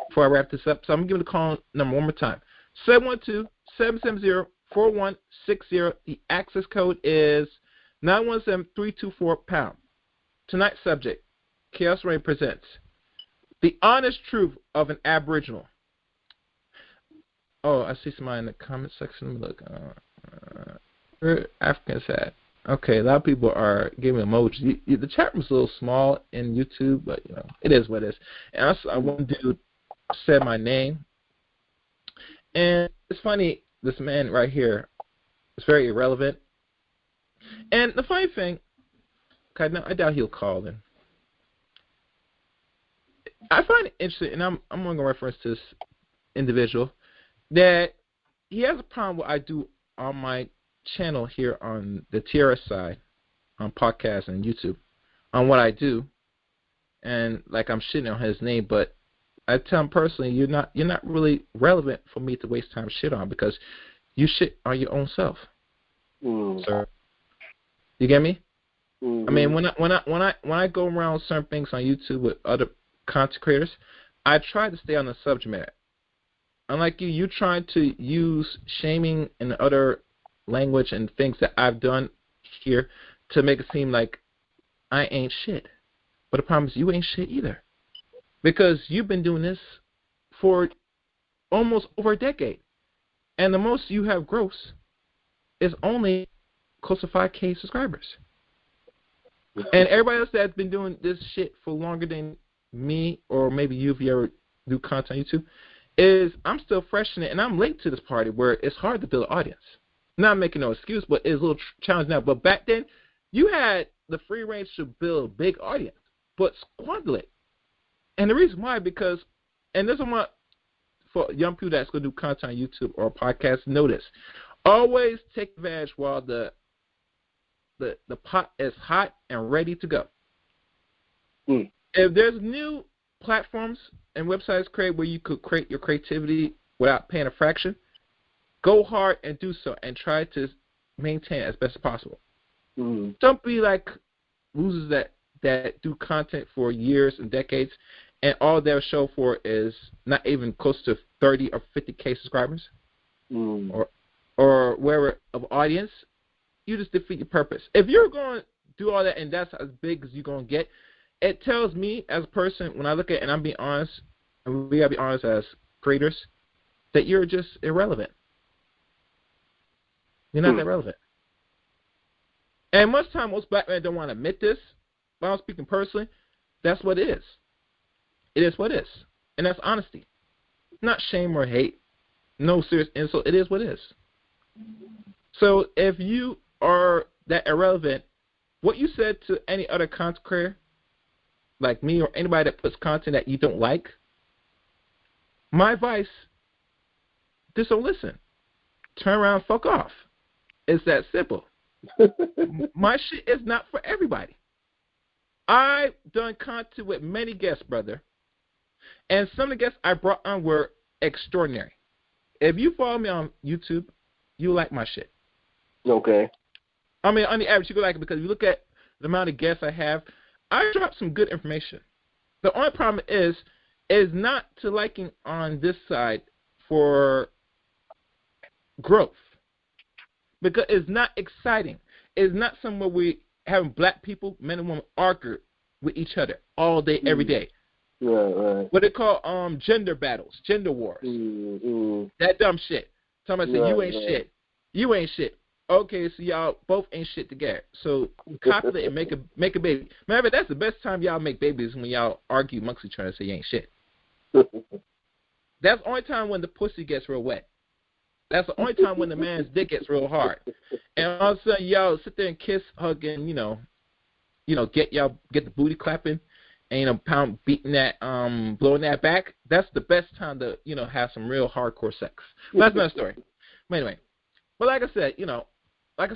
before I wrap this up. So I'm going to give the call number one more time. 712-770-4160. The access code is 917-324-POUND. Tonight's subject, Chaos Rain presents The Honest Truth of an Aboriginal. Oh, I see somebody in the comment section. Let me look. Where Africans at? Okay, a lot of people are giving emojis. The chat room's a little small in YouTube, but you know it is what it is. And also, one dude said my name, and it's funny. This man right here is very irrelevant. And the funny thing, I doubt he'll call in. I find it interesting, and I'm going to reference to this individual, that he has a problem with what I do on my channel here on the T.R.S. side, on podcasts and YouTube, on what I do, and like I'm shitting on his name, but I tell him personally, you're not really relevant for me to waste time shit on, because you shit on your own self, sir. You get me? I mean, when I go around certain things on YouTube with other content creators, I try to stay on the subject matter. Unlike you trying to use shaming and other language and things that I've done here to make it seem like I ain't shit. But the problem is you ain't shit either, because you've been doing this for almost over a decade, and the most you have gross is only close to 5K subscribers. And everybody else that's been doing this shit for longer than me, or maybe you if you ever do content on YouTube, is I'm still fresh in it, and I'm late to this party where it's hard to build an audience. Not making no excuse, but it's a little challenge now. But back then, you had the free range to build a big audience, but squander it. And the reason why, because, and this is what for young people that's going to do content on YouTube or podcast, notice, always take advantage while the pot is hot and ready to go. If there's new platforms and websites created where you could create your creativity without paying a fraction, go hard and do so, and try to maintain it as best as possible. Don't be like losers that do content for years and decades, and all they'll show for is not even close to 30 or 50K subscribers, or wherever of audience. You just defeat your purpose. If you're going to do all that and that's as big as you're going to get, it tells me as a person, when I look at it, and I'm being honest, and we got to be honest as creators, that you're just irrelevant. You're not that relevant. And most time, most black men don't want to admit this, but I'm speaking personally, that's what it is. It is what it is. And that's honesty. Not shame or hate. No serious insult. It is what it is. So if you are that irrelevant, what you said to any other content creator, like me or anybody that puts content that you don't like, my advice, just don't listen. Turn around, fuck off. It's that simple. My shit is not for everybody. I've done content with many guests, brother, and some of the guests I brought on were extraordinary. If you follow me on YouTube, you like my shit. Okay. I mean, on the average, you go like it because you look at the amount of guests I have. I drop some good information. The only problem is not to liking on this side for growth because it's not exciting. It's not somewhere we having black people, men and women, argue with each other all day, every day. Right. What they call gender battles, gender wars. That dumb shit. Somebody say you ain't shit. You ain't shit. Okay, so y'all both ain't shit together. So copulate and make a baby. Remember, that's the best time y'all make babies when y'all argue amongst each other and say you ain't shit. That's the only time when the pussy gets real wet. That's the only time when the man's dick gets real hard. And all of a sudden y'all sit there and kiss, hug, and get the booty clapping and pound beating that blowing that back. That's the best time to have some real hardcore sex. But that's another story. But anyway, but like I said,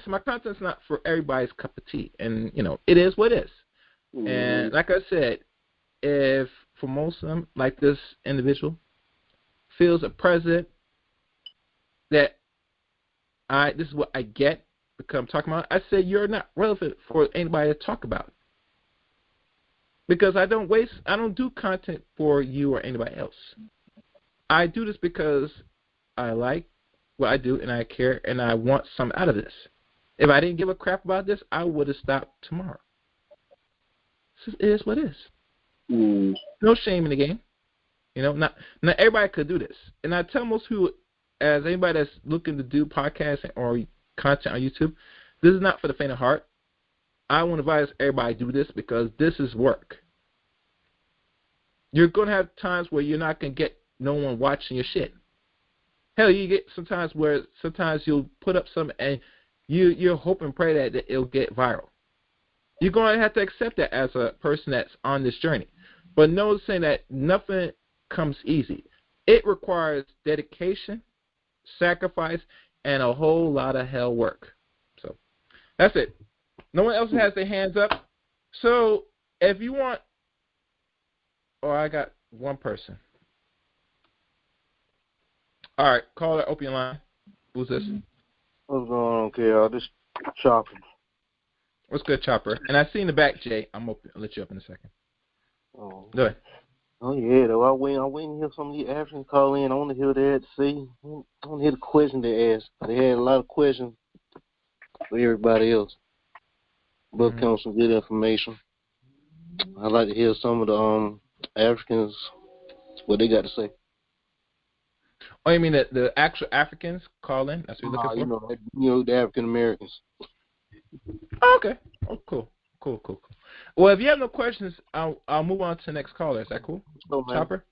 my content's not for everybody's cup of tea, and it is what it is. And like I said, if for most of them, like this individual, feels a president that this is what I get because I'm talking about, I say you're not relevant for anybody to talk about. Because I don't do content for you or anybody else. I do this because I like what I do and I care and I want something out of this. If I didn't give a crap about this, I would have stopped tomorrow. It is what it is. No shame in the game. Not everybody could do this. And I tell most people, as anybody that's looking to do podcasts or content on YouTube, this is not for the faint of heart. I want to advise everybody to do this because this is work. You're going to have times where you're not going to get no one watching your shit. Hell, you get sometimes you'll put up something and you hope and pray that it'll get viral. You're going to have to accept that as a person that's on this journey. But know saying that nothing comes easy. It requires dedication, sacrifice, and a whole lot of hell work. So that's it. No one else has their hands up. So if you want, I got one person. All right, caller, open your line. Who's this? What's going on, KL? This Chopper. What's good, Chopper? And I see in the back, Jay. I'll let you up in a second. Oh. Go ahead. Oh, yeah, though. I wait and hear some of these Africans call in. I want to hear what they had to say. I want to hear the question they asked. They had a lot of questions for everybody else. But comes some good information. I'd like to hear some of the Africans, what they got to say. Oh, you mean the actual Africans call in? That's what you're looking for? The African Americans. Oh, okay. Oh, cool. Well, if you have no questions, I'll move on to the next caller. Is that cool? Chopper?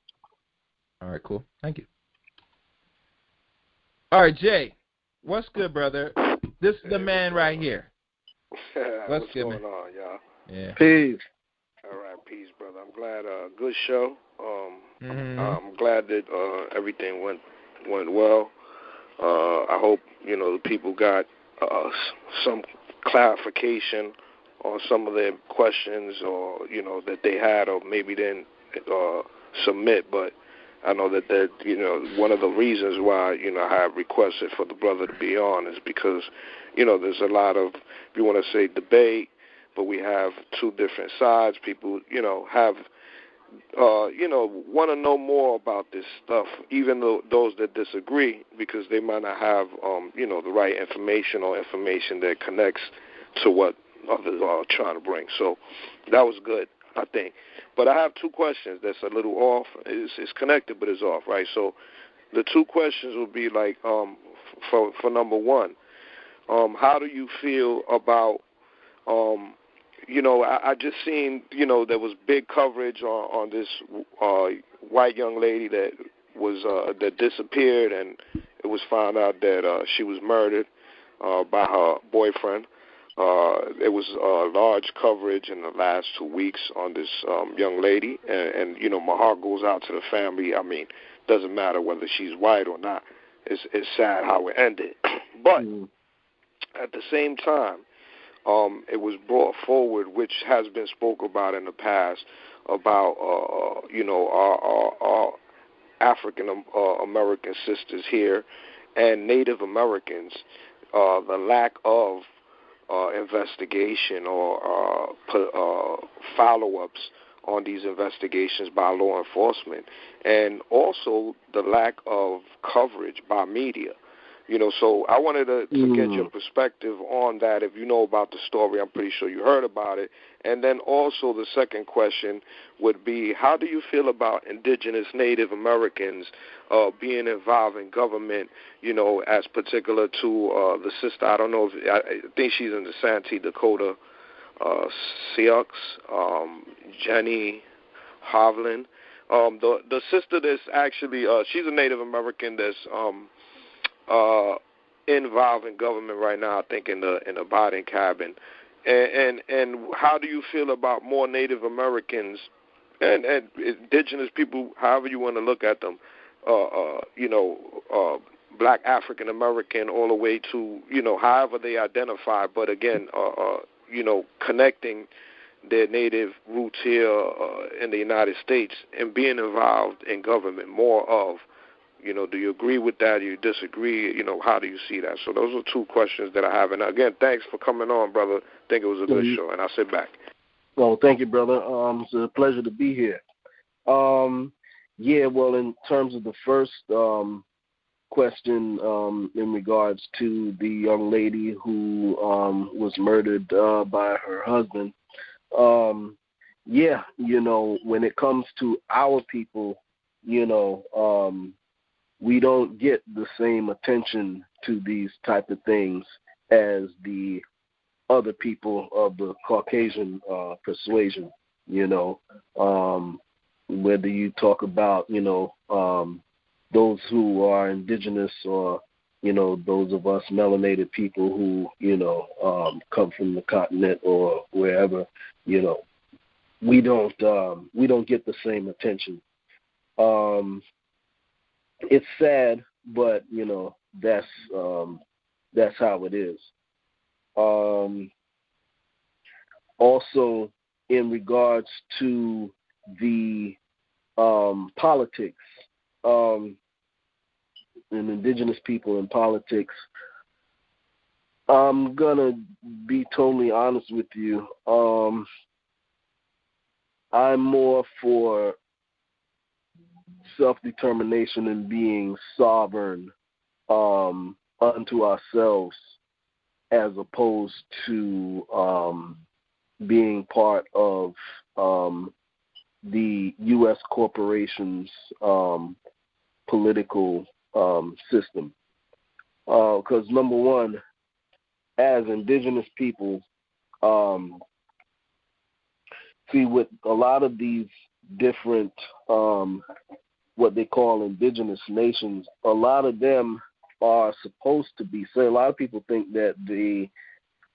All right, cool. Thank you. All right, Jay. What's good, brother? This is the man right here. What's good, going man? on, y'all? Yeah. Peace. All right, peace, brother. I'm glad. Good show. I'm glad that everything went well. I hope the people got some clarification on some of their questions, or that they had, or maybe didn't submit. But I know that one of the reasons why I have requested for the brother to be on is because there's a lot of, if you want to say, debate, but we have two different sides. People have want to know more about this stuff, even though those that disagree, because they might not have the right information or information that connects to what others are trying to bring. So that was good, I think. But I have two questions that's a little off. It's connected, but it's off, right? So the two questions would be like, for number one, how do you feel about, I just seen, there was big coverage on this white young lady that, was that disappeared, and it was found out that she was murdered by her boyfriend. There was large coverage in the last 2 weeks on this young lady, and you know, my heart goes out to the family. I mean, doesn't matter whether she's white or not. It's sad how it ended, but at the same time, it was brought forward, which has been spoke about in the past, about you know, our African American sisters here and Native Americans, the lack of investigation or follow-ups on these investigations by law enforcement, and also the lack of coverage by media. You know, so I wanted to get your perspective on that. If you know about the story, I'm pretty sure you heard about it. And then also the second question would be, how do you feel about indigenous Native Americans being involved in government, you know, as particular to the sister, I don't know, I think she's in the Santee Dakota Sioux, Jenny Hovland. The sister that's actually, she's a Native American that's involved in government right now, I think in the Biden cabin. And how do you feel about more Native Americans and indigenous people, however you want to look at them, you know, black African American, all the way to, you know, however they identify, but again, you know, connecting their native roots here in the United States and being involved in government more of, you know, do you agree with that? Do you disagree? You know, how do you see that? So those are two questions that I have. And again, thanks for coming on, brother. I think it was a good show, and I'll sit back. Well, thank you, brother. It's a pleasure to be here. Yeah, well, in terms of the first question in regards to the young lady who was murdered by her husband, yeah, you know, when it comes to our people, you know, we don't get the same attention to these type of things as the other people of the Caucasian persuasion, you know, whether you talk about, you know, those who are indigenous or, you know, those of us melanated people who, you know, come from the continent or wherever, you know, we don't get the same attention. It's sad, but you know, that's how it is. Also, in regards to the politics, and indigenous people in politics, I'm gonna be totally honest with you. I'm more for self-determination and being sovereign unto ourselves, as opposed to being part of the U.S. corporation's political system. Because number one, as indigenous people, see, with a lot of these different what they call indigenous nations, a lot of them are supposed to be, so a lot of people think that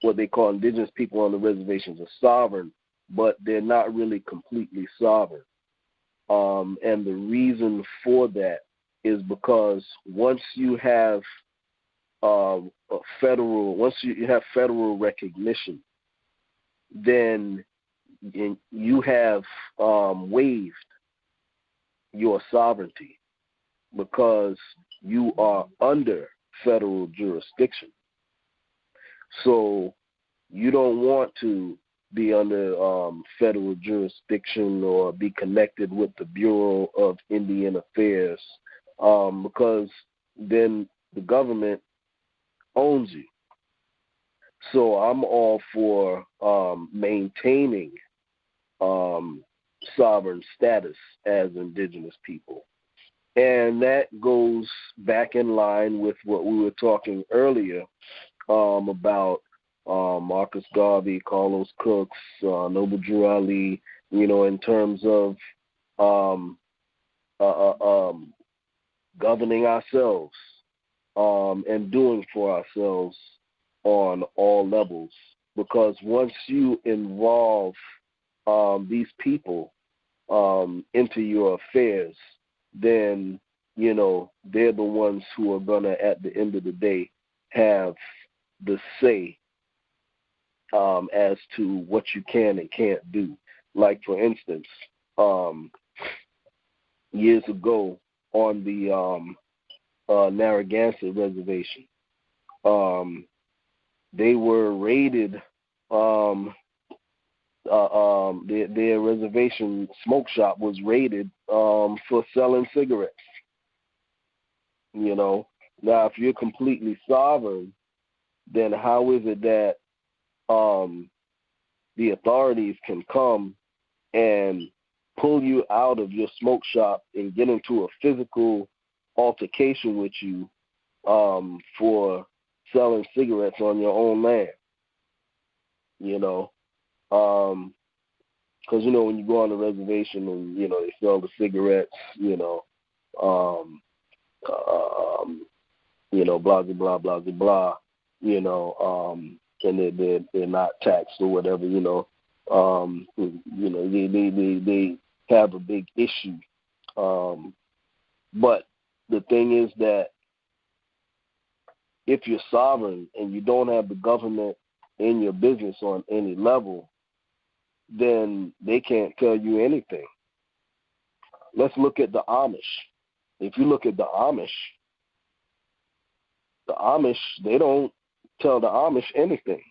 what they call indigenous people on the reservations are sovereign, but they're not really completely sovereign. And the reason for that is because once you have federal recognition, then you have waived your sovereignty, because you are under federal jurisdiction. So you don't want to be under federal jurisdiction or be connected with the Bureau of Indian Affairs, because then the government owns you. So I'm all for maintaining sovereign status as indigenous people. And that goes back in line with what we were talking earlier about Marcus Garvey, Carlos Cooks, Noble Drew Ali, you know, in terms of governing ourselves, and doing for ourselves on all levels. Because once you involve these people into your affairs, then, you know, they're the ones who are going to, at the end of the day, have the say as to what you can and can't do. Like, for instance, years ago on the Narragansett Reservation, they were raided. Their reservation smoke shop was raided for selling cigarettes. You know, now if you're completely sovereign, then how is it that the authorities can come and pull you out of your smoke shop and get into a physical altercation with you for selling cigarettes on your own land? You know, because, you know, when you go on the reservation and, you know, they sell the cigarettes, you know, blah, blah, blah, blah, blah, you know, and they're not taxed or whatever, you know, they have a big issue. But the thing is that if you're sovereign and you don't have the government in your business on any level, then they can't tell you anything. Let's look at the Amish. If you look at the Amish, they don't tell the Amish anything.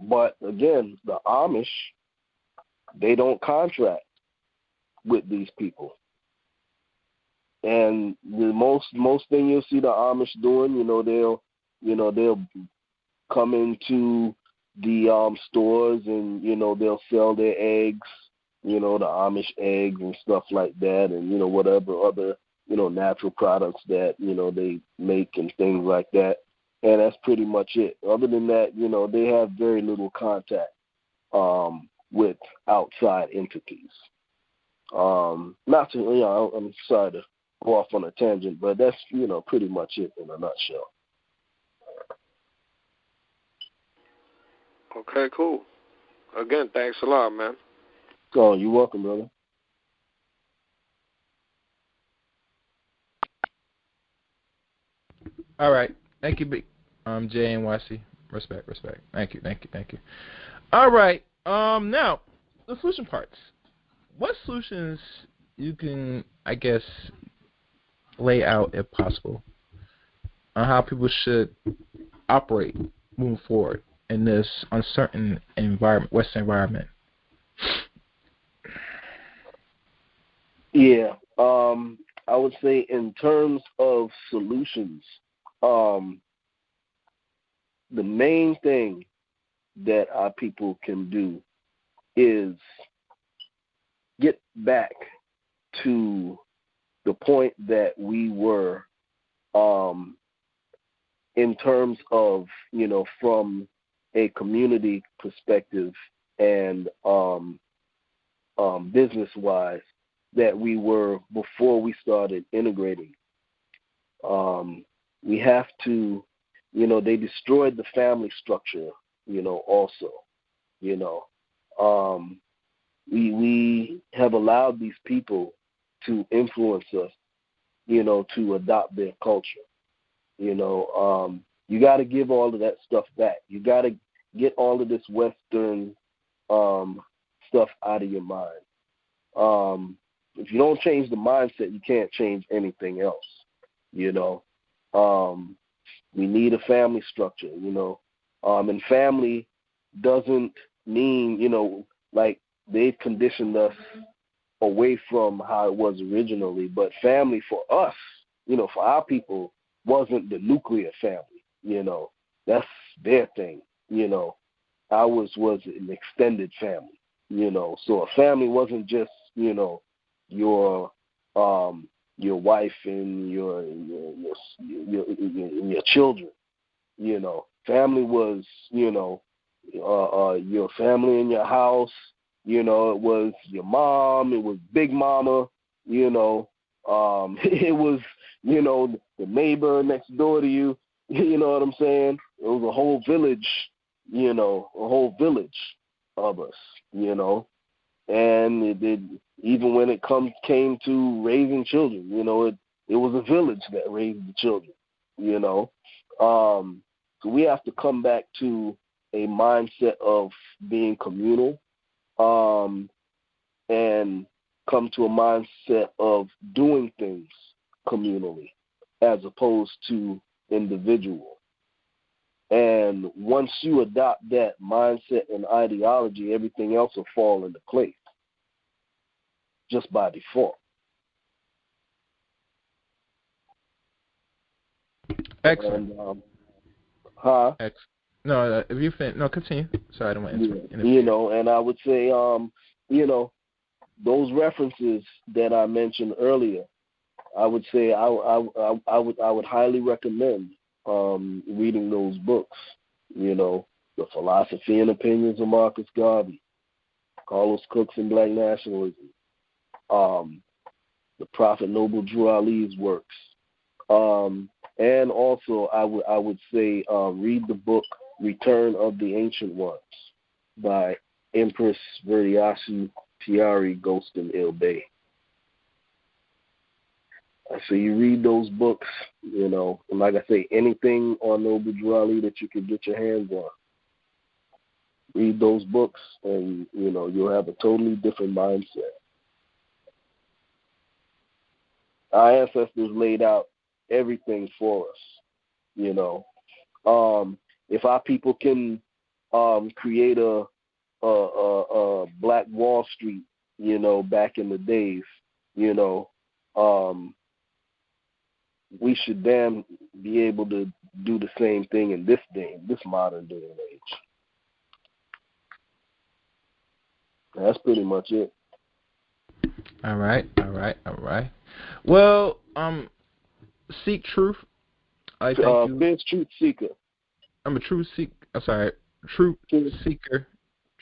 But again, the Amish, they don't contract with these people. And the most thing you'll see the Amish doing, they'll come into the stores and they'll sell their eggs, the Amish eggs and stuff like that, and whatever other natural products that they make and things like that. And that's pretty much it. Other than that, they have very little contact with outside entities. Not to, I'm sorry to go off on a tangent, but that's, pretty much it in a nutshell. Okay, cool. Again, thanks a lot, man. Oh, you're welcome, brother. All right. Thank you, JNYC. Respect. Thank you. All right. Now, the solution parts. What solutions you can, I guess, lay out, if possible, on how people should operate moving forward in this uncertain environment, Western environment? Yeah. I would say in terms of solutions, the main thing that our people can do is get back to the point that we were in terms of, from a community perspective and business-wise, that we were before we started integrating. We have to, they destroyed the family structure, also, we have allowed these people to influence us, to adopt their culture. You got to give all of that stuff back. You got to get all of this Western stuff out of your mind. If you don't change the mindset, you can't change anything else. We need a family structure, and family doesn't mean, like they've conditioned us away from how it was originally. But family for us, for our people, wasn't the nuclear family. That's their thing. Ours was an extended family. So a family wasn't just your wife and your children. Family was your family in your house. It was your mom. It was Big Mama. It was you know, the neighbor next door to you. You know what I'm saying? It was a whole village, you know, a whole village of us, you know. And it did, even when it came to raising children, you know, it was a village that raised the children, you know. So we have to come back to a mindset of being communal, and come to a mindset of doing things communally as opposed to individual. And once you adopt that mindset and ideology, everything else will fall into place just by default. Excellent. And, Excellent. No, if you continue. Sorry, I don't want to interrupt. You know, and I would say, you know, those references that I mentioned earlier, I would say I would highly recommend reading those books. You know, The Philosophy and Opinions of Marcus Garvey, Carlos Cook's and Black Nationalism, the Prophet Noble Drew Ali's works, and also I would say read the book Return of the Ancient Ones by Empress Verdiasu Tiari Ghost and Il Bay. So you read those books, you know, and like I say, anything on Noble Drew Ali that you can get your hands on. Read those books and, you know, you'll have a totally different mindset. Our ancestors laid out everything for us, you know. If our people can create a Black Wall Street, you know, back in the days, you know, we should damn be able to do the same thing in this modern day and age. That's pretty much it. All right. Well, seek truth. I thank you. Freece Truth Seeker. I'm a true seeker. I'm sorry, Truth Seeker.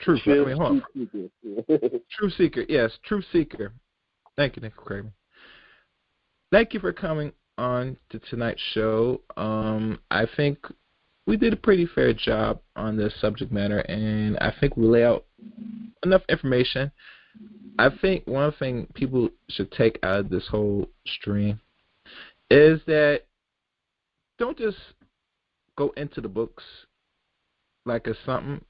Truth. Hold on. Truth Seeker. Yes, Truth Seeker. Thank you, Craig. Thank you for coming on to tonight's show. I think we did a pretty fair job on this subject matter, and I think we lay out enough information. I think one thing people should take out of this whole stream is that don't just go into the books like it's something.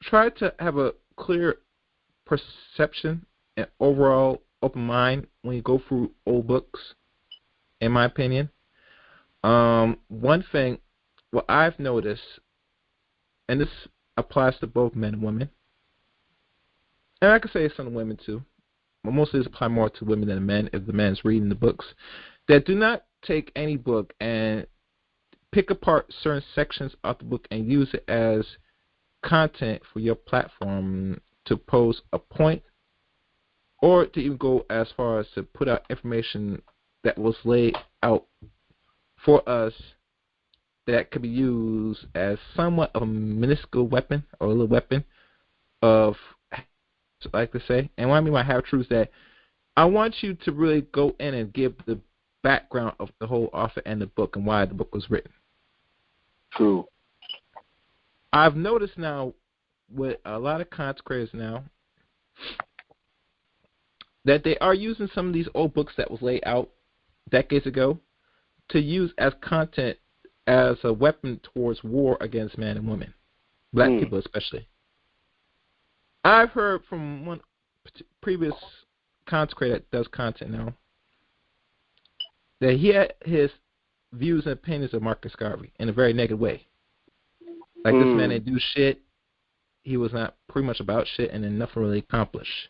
Try to have a clear perception and overall open mind when you go through old books, in my opinion. One thing, what I've noticed, and this applies to both men and women, and I could say some women too, but mostly this applies more to women than men if the man's reading the books, that do not take any book and pick apart certain sections of the book and use it as content for your platform to pose a point, or to even go as far as to put out information that was laid out for us that could be used as somewhat of a minuscule weapon or a little weapon of, like to say. And what I mean by half-truths, that I want you to really go in and give the background of the whole author and the book and why the book was written. True. I've noticed now with a lot of content creators now that they are using some of these old books that was laid out decades ago to use as content as a weapon towards war against men and women, Black people especially. I've heard from one previous content creator that does content now that he had his views and opinions of Marcus Garvey in a very negative way. Like, this man didn't do shit. He was not pretty much about shit, and then nothing really accomplished.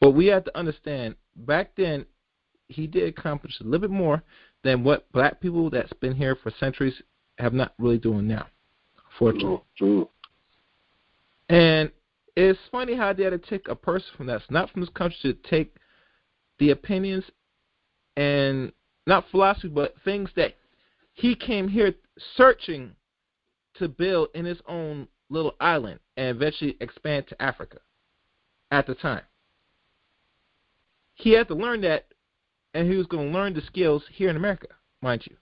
But we have to understand, back then, he did accomplish a little bit more than what Black people that's been here for centuries have not really doing now, fortunately. True. And it's funny how they had to take a person from that's not from this country to take the opinions and not philosophy, but things that he came here searching to build in his own little island and eventually expand to Africa at the time. He had to learn that and he was going to learn the skills here in America, mind you.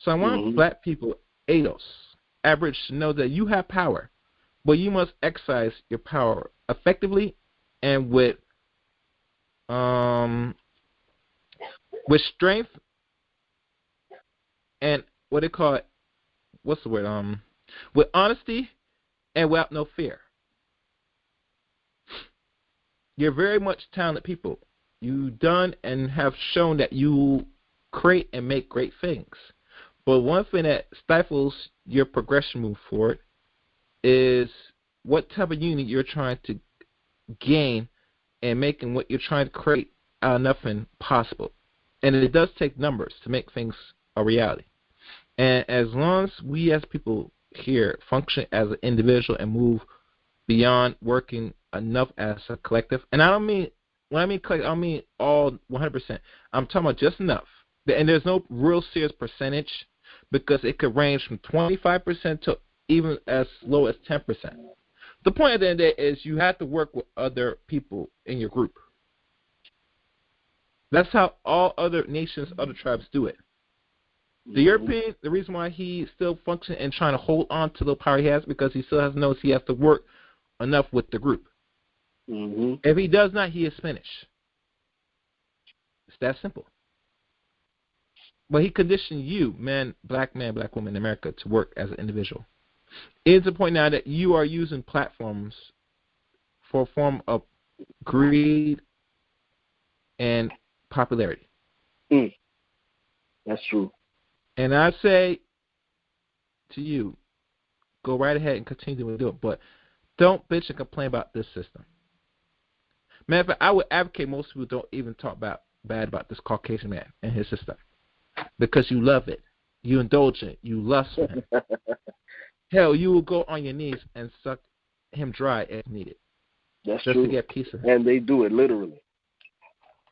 So I want black people, ADOS, Aboriginals, to know that you have power, but you must exercise your power effectively and with strength and what they call it, what's the word? With honesty and without no fear. You're very much talented people. You've done and have shown that you create and make great things. But one thing that stifles your progression move forward is what type of unity you're trying to gain and making what you're trying to create out of nothing possible. And it does take numbers to make things a reality. And as long as we as people here function as an individual and move beyond working enough as a collective, and I don't mean, when I mean collective, I don't mean all 100%. I'm talking about just enough. And there's no real serious percentage because it could range from 25% to even as low as 10%. The point at the end of the day is you have to work with other people in your group. That's how all other nations, other tribes do it. The European, the reason why he still functions and trying to hold on to the power he has because he still knows he has to work enough with the group. If he does not, he is finished. It's that simple. But he conditioned you, man, black woman in America, to work as an individual. It's the point now that you are using platforms for a form of greed and popularity. That's true. And I say to you, go right ahead and continue to do it, but don't bitch and complain about this system. Matter of fact, I would advocate most people don't even talk bad about this Caucasian man and his system because you love it. You indulge it. You lust for him. Hell, you will go on your knees and suck him dry if needed. That's just true. To get peace of him. And they do it literally.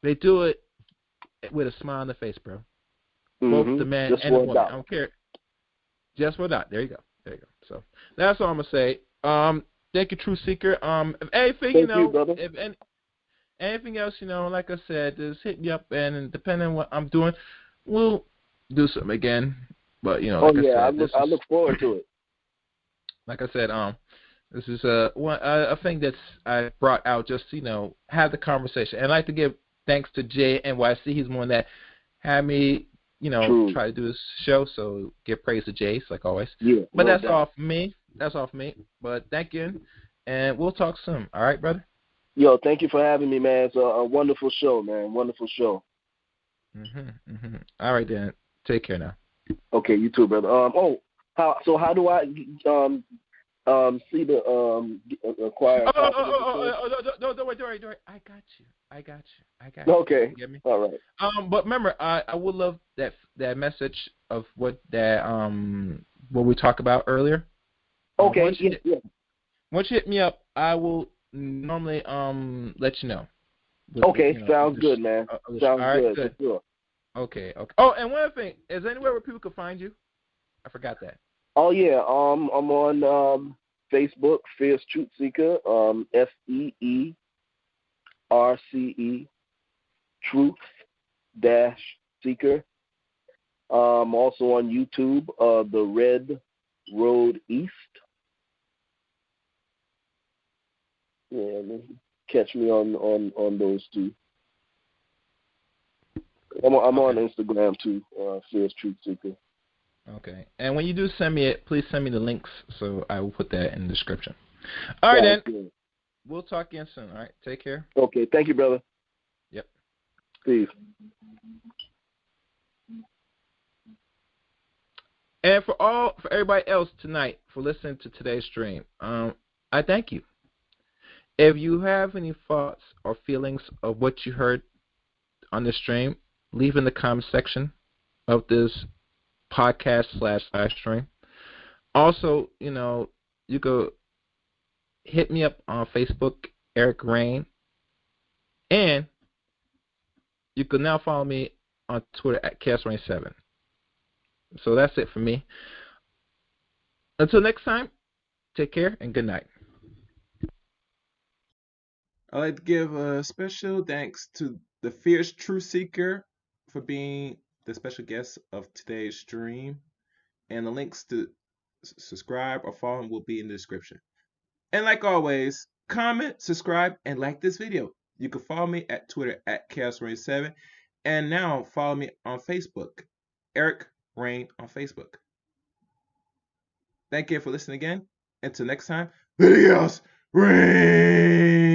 They do it with a smile on the face, bro. Both the man and the woman. I don't care. Just for that. There you go. So that's all I'm gonna say. Thank you, Truth Seeker. If anything, if anything else, like I said, just hit me up, and depending on what I'm doing, we'll do something again. But I look forward to it. Like I said, this is a thing that's I brought out just have the conversation, and I'd like to give thanks to Jay NYC. He's the one that had me try to do this show, so give praise to Jay, like always. Yeah, but that's all for me. But thank you, and we'll talk soon. All right, brother? Yo, thank you for having me, man. It's a wonderful show, man. Wonderful show. All right, then. Take care now. Okay, you too, brother. How do I see the acquire? Don't worry. I got you. Okay. You get me? All right. But remember, I would love that message of what we talked about earlier. Okay. Once you hit me up, I will normally let you know. Okay, sounds good, man. Sounds right, good. For sure. Okay. Oh, and one other thing, is there anywhere where people can find you? I forgot that. Oh yeah, I'm on Facebook, Freece Truth Seeker, SEERCE, Truth Seeker. Also on YouTube, The Red Road East. Yeah, catch me on those two. I'm on Instagram too, Freece Truth Seeker. Okay. And when you do send me it, please send me the links so I will put that in the description. All right, then. Good. We'll talk again soon. All right. Take care. Okay. Thank you, brother. Yep. Peace. And for everybody else tonight for listening to today's stream, I thank you. If you have any thoughts or feelings of what you heard on this stream, leave in the comment section of this podcast /live stream. Also, you could hit me up on Facebook, Eric Rain, and you can now follow me on Twitter at ChaosRain7. So that's it for me. Until next time, take care and good night. I'd like to give a special thanks to the Freece Truth Seeker for being the special guest of today's stream. And the links to subscribe or follow him will be in the description. And like always, comment, subscribe, and like this video. You can follow me at Twitter at ChaosRain7. And now follow me on Facebook, Eric Rain on Facebook. Thank you for listening again. Until next time, videos rain.